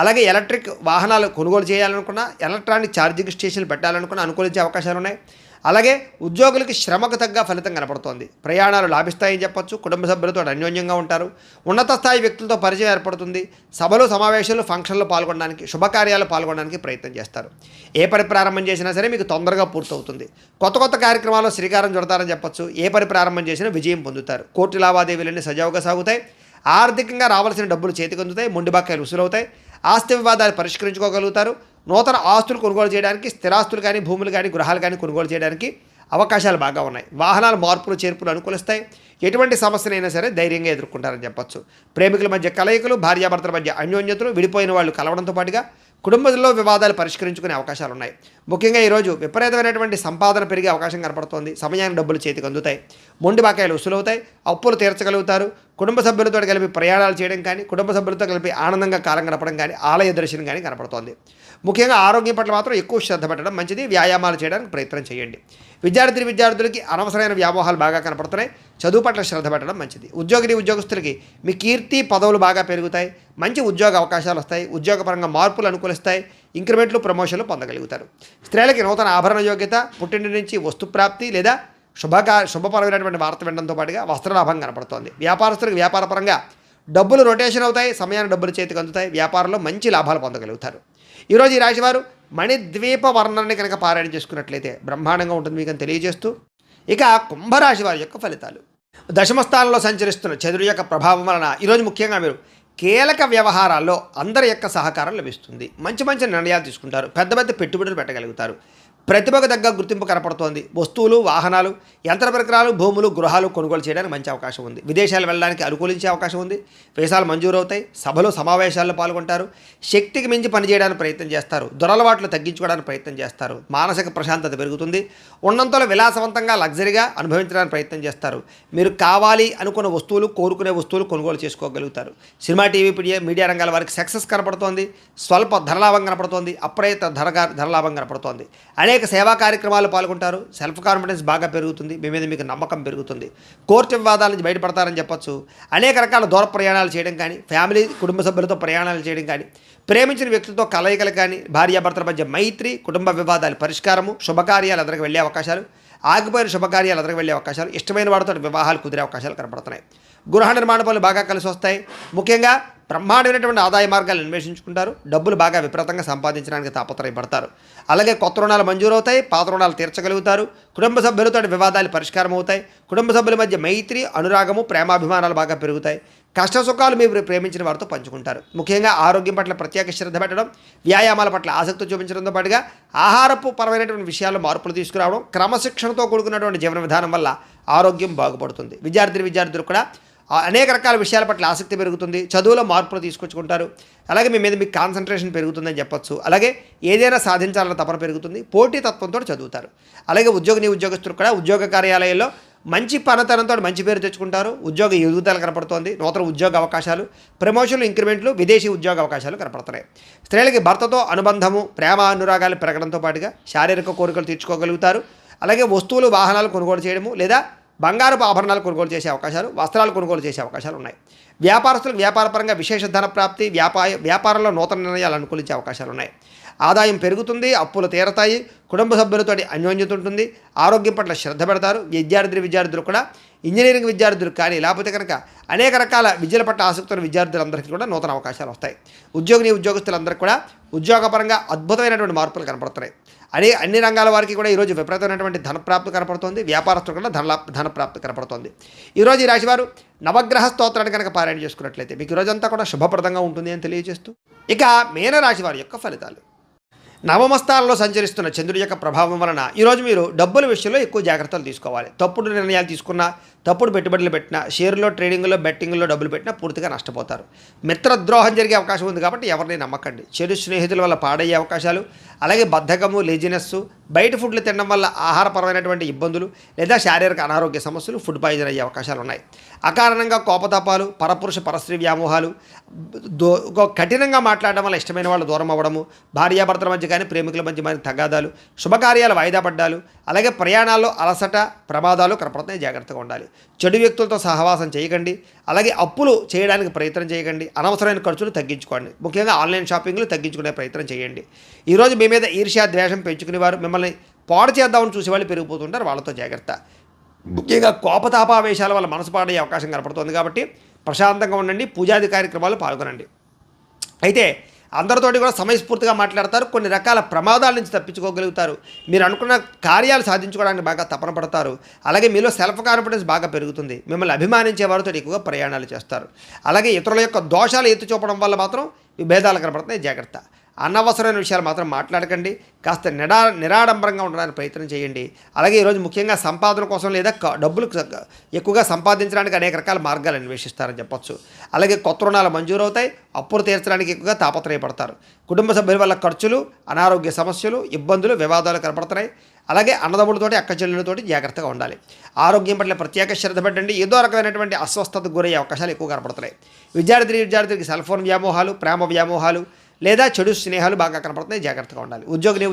అలాగే ఎలక్ట్రిక్ వాహనాలు కొనుగోలు చేయాలనుకున్నా, ఎలక్ట్రానిక్ ఛార్జింగ్ స్టేషన్లు పెట్టాలనుకున్నా అనుకూలించే అవకాశాలు ఉన్నాయి. అలాగే ఉద్యోగులకి శ్రమకు తగ్గ ఫలితం కనపడుతోంది. ప్రయాణాలు లాభిస్తాయని చెప్పొచ్చు. కుటుంబ సభ్యులతో అన్యోన్యంగా ఉంటారు. ఉన్నత స్థాయి వ్యక్తులతో పరిచయం ఏర్పడుతుంది. సభలు, సమావేశాలు, ఫంక్షన్లు పాల్గొనడానికి, శుభకార్యాలు పాల్గొనడానికి ప్రయత్నం చేస్తారు. ఏ పని ప్రారంభం చేసినా సరే మీకు తొందరగా పూర్తవుతుంది. కొత్త కార్యక్రమాల్లో శ్రీకారం చుడతారని చెప్పొచ్చు. ఏ పని ప్రారంభం చేసినా విజయం పొందుతారు. కోర్టు లావాదేవీలన్నీ సజావుగా సాగుతాయి. ఆర్థికంగా రావాల్సిన డబ్బులు చేతికి అందుతాయి. మొండి బకాయిలు వసూలవుతాయి. ఆస్తి వివాదాలు పరిష్కరించుకోగలుగుతారు. నూతన ఆస్తులు కొనుగోలు చేయడానికి, స్థిరాస్తులు కానీ, భూములు కానీ, గృహాలు కానీ కొనుగోలు చేయడానికి అవకాశాలు బాగా ఉన్నాయి. వాహనాల మార్పులు చేర్పులు అనుకూలిస్తాయి. ఎటువంటి సమస్యనైనా సరే ధైర్యంగా ఎదుర్కొంటారని చెప్పొచ్చు. ప్రేమికుల మధ్య కలయికలు, భార్యాభర్తల మధ్య అన్యోన్యతలు, విడిపోయిన వాళ్ళు కలవడంతో పాటుగా కుటుంబంలో వివాదాలు పరిష్కరించుకునే అవకాశాలు ఉన్నాయి. ముఖ్యంగా ఈరోజు విపరీతమైనటువంటి సంపాదన పెరిగే అవకాశం కనపడుతోంది. సమయానికి డబ్బులు చేతికి అందుతాయి. మొండి బకాయిలు వసూలవుతాయి. అప్పులు తీర్చగలుగుతారు. కుటుంబ సభ్యులతో కలిపి ప్రయాణాలు చేయడం కానీ, కుటుంబ సభ్యులతో కలిపి ఆనందంగా కాలం గడపడం కానీ, ఆలయ దర్శనం కానీ కనపడుతోంది. ముఖ్యంగా ఆరోగ్యం పట్ల మాత్రం ఎక్కువ శ్రద్ధ పెట్టడం మంచిది. వ్యాయామాలు చేయడానికి ప్రయత్నం చేయండి. విద్యార్థులకి అనవసరమైన వ్యామోహాలు బాగా కనపడుతున్నాయి. చదువు పట్ల శ్రద్ధ పెట్టడం మంచిది. ఉద్యోగస్తులకి మీ కీర్తి పదవులు బాగా పెరుగుతాయి. మంచి ఉద్యోగ అవకాశాలు వస్తాయి. ఉద్యోగపరంగా మార్పులు అనుకూలిస్తాయి. ఇంక్రిమెంట్లు, ప్రమోషన్లు పొందగలుగుతారు. స్త్రీలకి నూతన ఆభరణ యోగ్యత, పుట్టింటి నుంచి వస్తుప్రాప్తి లేదా శుభపరమైనటువంటి వార్త వినడంతో పాటుగా వస్త్రలాభం కనపడుతోంది. వ్యాపారస్తులకు వ్యాపారపరంగా డబ్బులు రొటేషన్ అవుతాయి. సమయానికి డబ్బులు చేతికి అందుతాయి. వ్యాపారంలో మంచి లాభాలు పొందగలుగుతారు. ఈరోజు ఈ రాశివారు మణిద్వీప వర్ణాన్ని కనుక పారాయణ చేసుకున్నట్లయితే బ్రహ్మాండంగా ఉంటుంది మీకు అని తెలియజేస్తూ, ఇక కుంభరాశి వారి యొక్క ఫలితాలు. దశమస్థానంలో సంచరిస్తున్న చంద్రుడి యొక్క ప్రభావం వలన ఈరోజు ముఖ్యంగా మీరు కీలక వ్యవహారాల్లో అందరి యొక్క సహకారం లభిస్తుంది. మంచి నిర్ణయాలు తీసుకుంటారు. పెద్ద పెట్టుబడులు పెట్టగలుగుతారు. ప్రతిభకు తగ్గ గుర్తింపు కనపడుతోంది. వస్తువులు, వాహనాలు, యంత్ర పరికరాలు, భూములు, గృహాలు కొనుగోలు చేయడానికి మంచి అవకాశం ఉంది. విదేశాలు వెళ్ళడానికి అనుకూలించే అవకాశం ఉంది. వీసాలు మంజూరు అవుతాయి. సభలు, సమావేశాల్లో పాల్గొంటారు. శక్తికి మించి పనిచేయడానికి ప్రయత్నం చేస్తారు. దురలవాట్లు తగ్గించుకోవడానికి ప్రయత్నం చేస్తారు. మానసిక ప్రశాంతత పెరుగుతుంది. ఉన్నంతలో విలాసవంతంగా, లగ్జరీగా అనుభవించడానికి ప్రయత్నం చేస్తారు. మీరు కావాలి అనుకున్న వస్తువులు, కోరుకునే వస్తువులు కొనుగోలు చేసుకోగలుగుతారు. సినిమా, టీవీ, మీడియా రంగాల వారికి సక్సెస్ కనపడుతోంది. స్వల్ప ధనలాభం కనపడుతోంది. అప్రయత్న ధనలాభం కనపడుతోంది. అనేక సేవా కార్యక్రమాలు పాల్గొంటారు. సెల్ఫ్ కాన్ఫిడెన్స్ బాగా పెరుగుతుంది. మీ మీద మీకు నమ్మకం పెరుగుతుంది. కోర్టు వివాదాల నుంచి బయటపడతారని చెప్పొచ్చు. అనేక రకాల దూర ప్రయాణాలు చేయడం కానీ, ఫ్యామిలీ, కుటుంబ సభ్యులతో ప్రయాణాలు చేయడం కానీ, ప్రేమించిన వ్యక్తులతో కలయికలు కానీ, భార్యాభర్తల మధ్య మైత్రి, కుటుంబ వివాదాల పరిష్కారము, శుభకార్యాలు ఎదురుకు వెళ్ళే అవకాశాలు, ఆగిపోయిన శుభకార్యాలు ఎదురుకు వెళ్ళే అవకాశాలు, ఇష్టమైన వారితో వివాహాలు కుదిరే అవకాశాలు కనపడుతున్నాయి. గృహ నిర్మాణ పనులు బాగా కలిసి వస్తాయి. ముఖ్యంగా బ్రహ్మాండమైనటువంటి ఆదాయ మార్గాలు అన్వేషించుకుంటారు. డబ్బులు బాగా విపరీతంగా సంపాదించడానికి తాపత్రయపడతారు. అలాగే కొత్త రుణాలు మంజూరవుతాయి. పాత రుణాలు తీర్చగలుగుతారు. కుటుంబ సభ్యులతో వివాదాలు పరిష్కారం అవుతాయి. కుటుంబ సభ్యుల మధ్య మైత్రి, అనురాగము, ప్రేమాభిమానాలు బాగా పెరుగుతాయి. కష్ట సుఖాలు మీరు ప్రేమించిన వారితో పంచుకుంటారు. ముఖ్యంగా ఆరోగ్యం పట్ల ప్రత్యేక శ్రద్ధ పెట్టడం, వ్యాయామాల పట్ల ఆసక్తి చూపించడంతో పాటుగా ఆహారపు పరమైనటువంటి విషయాల్లో మార్పులు తీసుకురావడం, క్రమశిక్షణతో కూడుకున్నటువంటి జీవన విధానం వల్ల ఆరోగ్యం బాగుపడుతుంది. విద్యార్థులు కూడా అనేక రకాల విషయాల పట్ల ఆసక్తి పెరుగుతుంది. చదువులో మార్పులు తీసుకొచ్చుకుంటారు. అలాగే మీ మీద మీకు కాన్సన్ట్రేషన్ పెరుగుతుందని చెప్పొచ్చు. అలాగే ఏదైనా సాధించాలన్న తపన పెరుగుతుంది. పోటీ తత్వంతో చదువుతారు. అలాగే ఉద్యోగస్తులు కూడా ఉద్యోగ కార్యాలయాల్లో మంచి పనితనంతో మంచి పేరు తెచ్చుకుంటారు. ఉద్యోగ ఎదుగుదల కనపడుతోంది. నూతన ఉద్యోగ అవకాశాలు, ప్రమోషన్లు, ఇంక్రిమెంట్లు, విదేశీ ఉద్యోగ అవకాశాలు కనపడుతున్నాయి. స్త్రీలకి భర్తతో అనుబంధము, ప్రేమ, అనురాగాలు పెరగడంతో పాటుగా శారీరక కోరికలు తీర్చుకోగలుగుతారు. అలాగే వస్తువులు, వాహనాలు కొనుగోలు చేయడము లేదా బంగారపు ఆభరణాలు కొనుగోలు చేసే అవకాశాలు, వస్త్రాలు కొనుగోలు చేసే అవకాశాలు ఉన్నాయి. వ్యాపారస్తులకు వ్యాపారపరంగా విశేష ధన ప్రాప్తి, వ్యాపారంలో నూతన నిర్ణయాలు అనుకూలించే అవకాశాలు ఉన్నాయి. ఆదాయం పెరుగుతుంది, అప్పులు తీరతాయి, కుటుంబ సభ్యులతో అన్యోన్యత ఉంటుంది, ఆరోగ్యం పట్ల శ్రద్ధ పెడతారు. విద్యార్థులు కూడా ఇంజనీరింగ్ విద్యార్థులు కానీ లేకపోతే కనుక అనేక రకాల విద్యల పట్ల ఆసక్తి ఉన్న విద్యార్థులందరికీ కూడా నూతన అవకాశాలు వస్తాయి. ఉద్యోగస్తులందరికీ కూడా ఉద్యోగపరంగా అద్భుతమైనటువంటి మార్పులు కనపడుతున్నాయి. అన్ని రంగాల వారికి కూడా ఈరోజు విపరీతమైనటువంటి ధనప్రాప్తి కనపడుతుంది. వ్యాపారస్తులు కూడా ధనప్రాప్తి కనపడుతుంది. ఈరోజు ఈ రాశివారు నవగ్రహ స్తోత్రాన్ని కనుక పారాయణ చేసుకున్నట్లయితే మీకు ఈరోజంతా కూడా శుభప్రదంగా ఉంటుంది అని తెలియజేస్తూ, ఇక మీనరాశి వారి యొక్క ఫలితాలు. నవమస్థానంలో సంచరిస్తున్న చంద్రుడి యొక్క ప్రభావం వలన ఈరోజు మీరు డబ్బుల విషయంలో ఎక్కువ జాగ్రత్తలు తీసుకోవాలి. తప్పుడు నిర్ణయాలు తీసుకున్నా, తప్పుడు పెట్టుబడులు పెట్టినా, షేర్లో, ట్రేడింగ్లో, బెట్టింగ్లో డబ్బులు పెట్టినా పూర్తిగా నష్టపోతారు. మిత్రద్రోహం జరిగే అవకాశం ఉంది కాబట్టి ఎవరిని నమ్మకండి. చెడు స్నేహితుల వల్ల పాడయ్యే అవకాశాలు, అలాగే బద్ధకము, లేజినెస్సు, బయట ఫుడ్లు తినడం వల్ల ఆహారపరమైనటువంటి ఇబ్బందులు లేదా శారీరక అనారోగ్య సమస్యలు, ఫుడ్ పాయిజన్ అయ్యే అవకాశాలు ఉన్నాయి. అకారణంగా కోపతాపాలు, పరస్త్రీ వ్యామోహాలు, కఠినంగా మాట్లాడడం వల్ల ఇష్టమైన వాళ్ళు దూరం అవ్వడము, భార్యాభర్తల మధ్య కానీ ప్రేమికుల మధ్య మరి తగాదాలు, శుభకార్యాలు వాయిదా పడ్డాలు, అలాగే ప్రయాణాల్లో అలసట, ప్రమాదాలు కనపడుతున్నాయి. జాగ్రత్తగా ఉండాలి. చెడు వ్యక్తులతో సహవాసం చేయకండి. అలాగే అప్పులు చేయడానికి ప్రయత్నం చేయకండి. అనవసరమైన ఖర్చులు తగ్గించుకోండి. ముఖ్యంగా ఆన్లైన్ షాపింగ్లు తగ్గించుకునే ప్రయత్నం చేయండి. ఈరోజు మీ మీద ఈర్ష్య, ద్వేషం పెంచుకునే వారు, మిమ్మల్ని పాడు చేద్దామని చూసే వాళ్ళు పెరిగిపోతుంటారు. వాళ్ళతో జాగ్రత్త. ముఖ్యంగా కోపతాపావేశాల వల్ల మనసు పాడయ్యే అవకాశం కనపడుతుంది కాబట్టి ప్రశాంతంగా ఉండండి. పూజాది కార్యక్రమాలు పాల్గొనండి. అయితే అందరితోటి కూడా సమయస్ఫూర్తిగా మాట్లాడతారు. కొన్ని రకాల ప్రమాదాల నుంచి తప్పించుకోగలుగుతారు. మీరు అనుకున్న కార్యాలు సాధించుకోవడానికి బాగా తపన పడతారు. అలాగే మీలో సెల్ఫ్ కాన్ఫిడెన్స్ బాగా పెరుగుతుంది. మిమ్మల్ని అభిమానించే వారితో ఎక్కువగా ప్రయాణాలు చేస్తారు. అలాగే ఇతరుల యొక్క దోషాలు ఎత్తి చూపడం వల్ల మాత్రం విభేదాలు కనపడుతున్నాయి. జాగ్రత్త. అనవసరమైన విషయాలు మాత్రం మాట్లాడకండి. కాస్త నిరాడంబరంగా ఉండడానికి ప్రయత్నం చేయండి. అలాగే ఈరోజు ముఖ్యంగా సంపాదన కోసం లేదా డబ్బులు ఎక్కువగా సంపాదించడానికి అనేక రకాల మార్గాలు అన్వేషిస్తారని చెప్పొచ్చు. అలాగే కొత్త రుణాలు మంజూరవుతాయి. అప్పులు తీర్చడానికి ఎక్కువగా తాపత్రయపడతారు. కుటుంబ సభ్యుల వల్ల ఖర్చులు, అనారోగ్య సమస్యలు, ఇబ్బందులు, వివాదాలు కనపడుతున్నాయి. అలాగే అన్నదమ్ములతోటి, అక్క చెల్లెలతోటి జాగ్రత్తగా ఉండాలి. ఆరోగ్యం పట్ల ప్రత్యేక శ్రద్ధ పెట్టండి. ఏదో రకమైనటువంటి అస్వస్థతకు గురయ్యే అవకాశాలు ఎక్కువ కనపడుతున్నాయి. విద్యార్థికి సెల్ ఫోన్ వ్యామోహాలు, ప్రేమ వ్యామోహాలు లేదా చెడు స్నేహాలు బాగా కనపడుతున్నాయి. జాగ్రత్తగా ఉండాలి.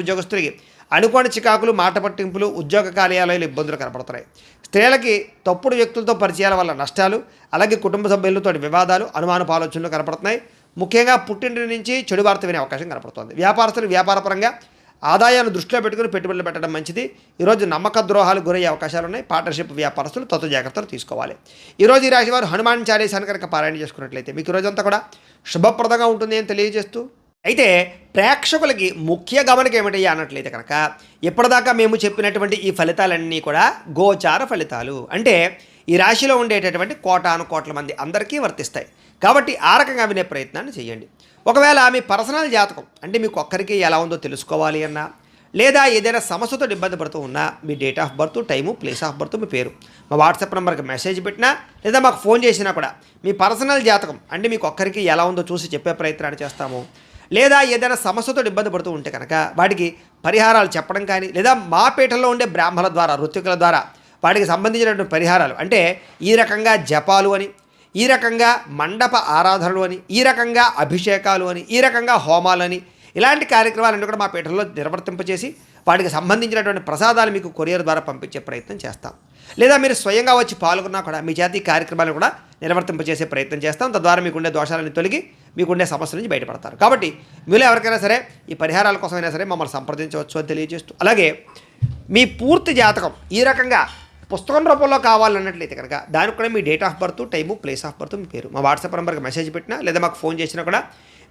ఉద్యోగస్తులకి అనుకోని చికాకులు, మాట పట్టింపులు, ఉద్యోగ కార్యాలయాలు ఇబ్బందులు కనపడుతున్నాయి. స్త్రీలకి తప్పుడు వ్యక్తులతో పరిచయాల వల్ల నష్టాలు, అలాగే కుటుంబ సభ్యులతో వివాదాలు, అనుమానపు ఆలోచనలు కనపడుతున్నాయి. ముఖ్యంగా పుట్టింటి నుంచి చెడు వార్త వినే అవకాశం కనపడుతుంది. వ్యాపారస్తులు వ్యాపారపరంగా ఆదాయాన్ని దృష్టిలో పెట్టుకుని పెట్టుబడులు పెట్టడం మంచిది. ఈరోజు నమ్మక ద్రోహాలు గురయ్యే అవకాశాలు ఉన్నాయి. పార్ట్నర్షిప్ వ్యాపారస్తులు తత్వ జాగ్రత్తలు తీసుకోవాలి. ఈరోజు ఈ రాశి వారు హనుమాన్ చాలీసాను కనుక పారాయణ చేసుకున్నట్లయితే మీకు ఈరోజంతా కూడా శుభప్రదంగా ఉంటుంది అని తెలియజేస్తూ, అయితే ప్రేక్షకులకి ముఖ్య గమనిక ఏమిటయ్యా అన్నట్లయితే కనుక ఇప్పటిదాకా మేము చెప్పినటువంటి ఈ ఫలితాలన్నీ కూడా గోచార ఫలితాలు. అంటే ఈ రాశిలో ఉండేటటువంటి కోటాను మంది అందరికీ వర్తిస్తాయి. కాబట్టి ఆ రకంగా వినే ప్రయత్నాన్ని చేయండి. ఒకవేళ మీ పర్సనల్ జాతకం అంటే మీకు ఒక్కరికి ఎలా ఉందో తెలుసుకోవాలి అన్నా, లేదా ఏదైనా సమస్యతో ఇబ్బంది పడుతూ ఉన్నా మీ date of birth, time, place of birth, మీ పేరు మా వాట్సాప్ నెంబర్కి మెసేజ్ పెట్టినా లేదా మాకు ఫోన్ చేసినా కూడా మీ పర్సనల్ జాతకం అంటే మీకు ఒక్కరికి ఎలా ఉందో చూసి చెప్పే ప్రయత్నాన్ని చేస్తాము. లేదా ఏదైనా సమస్యతో ఇబ్బంది పడుతూ ఉంటే కనుక వాటికి పరిహారాలు చెప్పడం కానీ, లేదా మా పీఠంలో ఉండే బ్రాహ్మణుల ద్వారా, ఋత్వికుల ద్వారా వాటికి సంబంధించినటువంటి పరిహారాలు అంటే ఈ రకంగా జపాలు అని, ఈ రకంగా మండప ఆరాధనలు అని, ఈ రకంగా అభిషేకాలు అని, ఈ రకంగా హోమాలని, ఇలాంటి కార్యక్రమాలన్నీ కూడా మా పీఠంలో నిర్వర్తింపచేసి వాటికి సంబంధించినటువంటి ప్రసాదాలు మీకు కొరియర్ ద్వారా పంపించే ప్రయత్నం చేస్తాం. లేదా మీరు స్వయంగా వచ్చి పాల్గొన్నా కూడా మీ చేతి కార్యక్రమాలను కూడా నిర్వర్తింపచేసే ప్రయత్నం చేస్తాం. తద్వారా మీకుండే దోషాలను తొలగి మీకుండే సమస్యల నుంచి బయటపడతారు. కాబట్టి మీలో ఎవరికైనా సరే ఈ పరిహారాల కోసమైనా సరే మమ్మల్ని సంప్రదించవచ్చు అని తెలియజేస్తూ, అలాగే మీ పూర్తి జాతకం ఈ రకంగా పుస్తకం రూపంలో కావాలన్నట్లయితే కనుక దానికి కూడా మీ date of birth, time, place of birth, మీ పేరు మా వాట్సాప్ నెంబర్కి మెసేజ్ పెట్టినా లేదా మాకు ఫోన్ చేసినా కూడా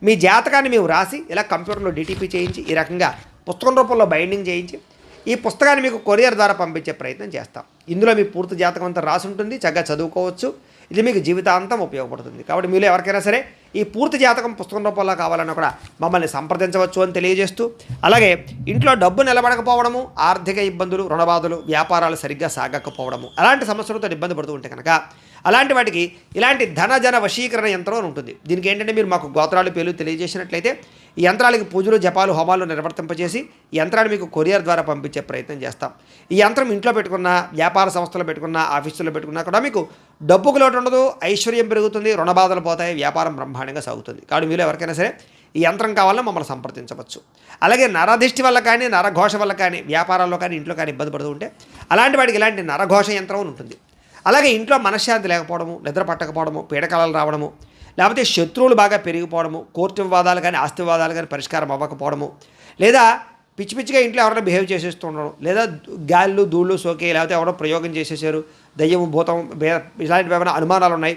మీ జాతకాన్ని మేము రాసి ఇలా కంప్యూటర్లో డిటిపి చేయించి ఈ రకంగా పుస్తకం రూపంలో బైండింగ్ చేయించి ఈ పుస్తకాన్ని మీకు కొరియర్ ద్వారా పంపించే ప్రయత్నం చేస్తాం. ఇందులో మీ పూర్తి జాతకం అంతా రాసి ఉంటుంది. చక్కగా చదువుకోవచ్చు. ఇది మీకు జీవితాంతం ఉపయోగపడుతుంది. కాబట్టి మీలో ఎవరికైనా సరే ఈ పూర్తి జాతకం పుస్తకం రూపంలో కావాలన్నా కూడా మమ్మల్ని సంప్రదించవచ్చు అని తెలియజేస్తూ, అలాగే ఇంట్లో డబ్బు నిలబడకపోవడము, ఆర్థిక ఇబ్బందులు, రుణబాధలు, వ్యాపారాలు సరిగ్గా సాగకపోవడము, అలాంటి సమస్యలతో ఇబ్బంది పడుతూ ఉంటే కనుక అలాంటి వాటికి ఇలాంటి ధన వశీకరణ యంత్రం అని ఉంటుంది. దీనికి ఏంటంటే మీరు మాకు గోత్రాలు, పేర్లు తెలియజేసినట్లయితే ఈ యంత్రాలకి పూజలు, జపాలు, హోమాలు నిర్వర్తింపజేసి ఈ యంత్రాన్ని మీకు కొరియర్ ద్వారా పంపించే ప్రయత్నం చేస్తాం. ఈ యంత్రం ఇంట్లో పెట్టుకున్న, వ్యాపార సంస్థలో పెట్టుకున్న, ఆఫీసులో పెట్టుకున్నా కూడా మీకు డబ్బుకు లోటు ఉండదు, ఐశ్వర్యం పెరుగుతుంది, రుణబాధలు పోతాయి, వ్యాపారం బ్రహ్మాండంగా సాగుతుంది. కాబట్టి మీరు ఎవరికైనా సరే ఈ యంత్రం కావాలన్నా మమ్మల్ని సంప్రదించవచ్చు. అలాగే నరదిష్టి వల్ల కానీ, నరఘోష వల్ల కానీ, వ్యాపారాల్లో కానీ, ఇంట్లో కానీ ఇబ్బంది పడుతూ ఉంటే అలాంటి వాటికి ఇలాంటి నరఘోష యంత్రం ఉంటుంది. అలాగే ఇంట్లో మనశ్శాంతి లేకపోవడము, నిద్ర పట్టకపోవడము, పీడకలాలు రావడము, లేకపోతే శత్రువులు బాగా పెరిగిపోవడము, కోర్టు వివాదాలు కానీ, ఆస్తి వివాదాలు కానీ పరిష్కారం అవ్వకపోవడము, లేదా పిచ్చి పిచ్చిగా ఇంట్లో ఎవరైనా బిహేవ్ చేసేస్తూ ఉండడం, లేదా గాళ్ళు ధూళ్ళు సోకే, లేకపోతే ఎవరో ప్రయోగం చేసేసారు, దయ్యం భూతం ఇలాంటివి ఏమైనా అనుమానాలు ఉన్నాయి,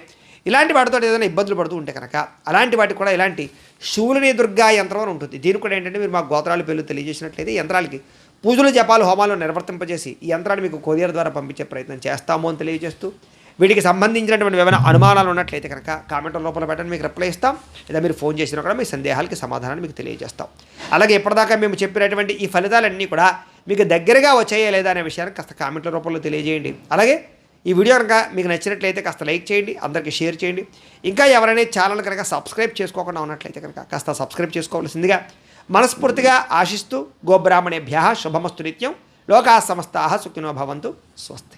ఇలాంటి వాటితో ఏదైనా ఇబ్బందులు పడుతూ ఉంటే కనుక అలాంటి వాటికి కూడా ఇలాంటి శూలిని దుర్గా యంత్రం అని ఉంటుంది. దీనికి కూడా ఏంటంటే మీరు మా గోత్రాల పేర్లు తెలియజేసినట్లయితే యంత్రాలకి పూజలు జపాలు హోమాలు నిర్వర్తింపజేసి ఈ యంత్రాన్ని మీకు కొరియర్ ద్వారా పంపించే ప్రయత్నం చేస్తాము అని తెలియజేస్తూ, వీటికి సంబంధించినటువంటి ఏమైనా అనుమానాలు ఉన్నట్లయితే కనుక కామెంట్ లోపల పెట్టండి, మీకు రిప్లై ఇస్తాం. లేదా మీరు ఫోన్ చేసినా కూడా మీ సందేహాలకి సమాధానాన్ని మీకు తెలియజేస్తాం. అలాగే ఇప్పటిదాకా మేము చెప్పినటువంటి ఈ ఫలితాలన్నీ కూడా మీకు దగ్గరగా వచ్చాయా లేదా అనే విషయాన్ని కాస్త కామెంట్ల రూపంలో తెలియజేయండి. అలాగే ఈ వీడియో కనుక మీకు నచ్చినట్లయితే కాస్త లైక్ చేయండి, అందరికీ షేర్ చేయండి. ఇంకా ఎవరైనా ఛానల్ కనుక సబ్స్క్రైబ్ చేసుకోకుండా ఉన్నట్లయితే కనుక కాస్త సబ్స్క్రైబ్ చేసుకోవాల్సిందిగా మనస్ఫూర్తిగా ఆశిస్తూ, గోబ్రాహ్మణేభ్యః శుభమస్తు నిత్యం, లోకాः సమస్తాः సుఖినో భవంతు, స్వస్తి.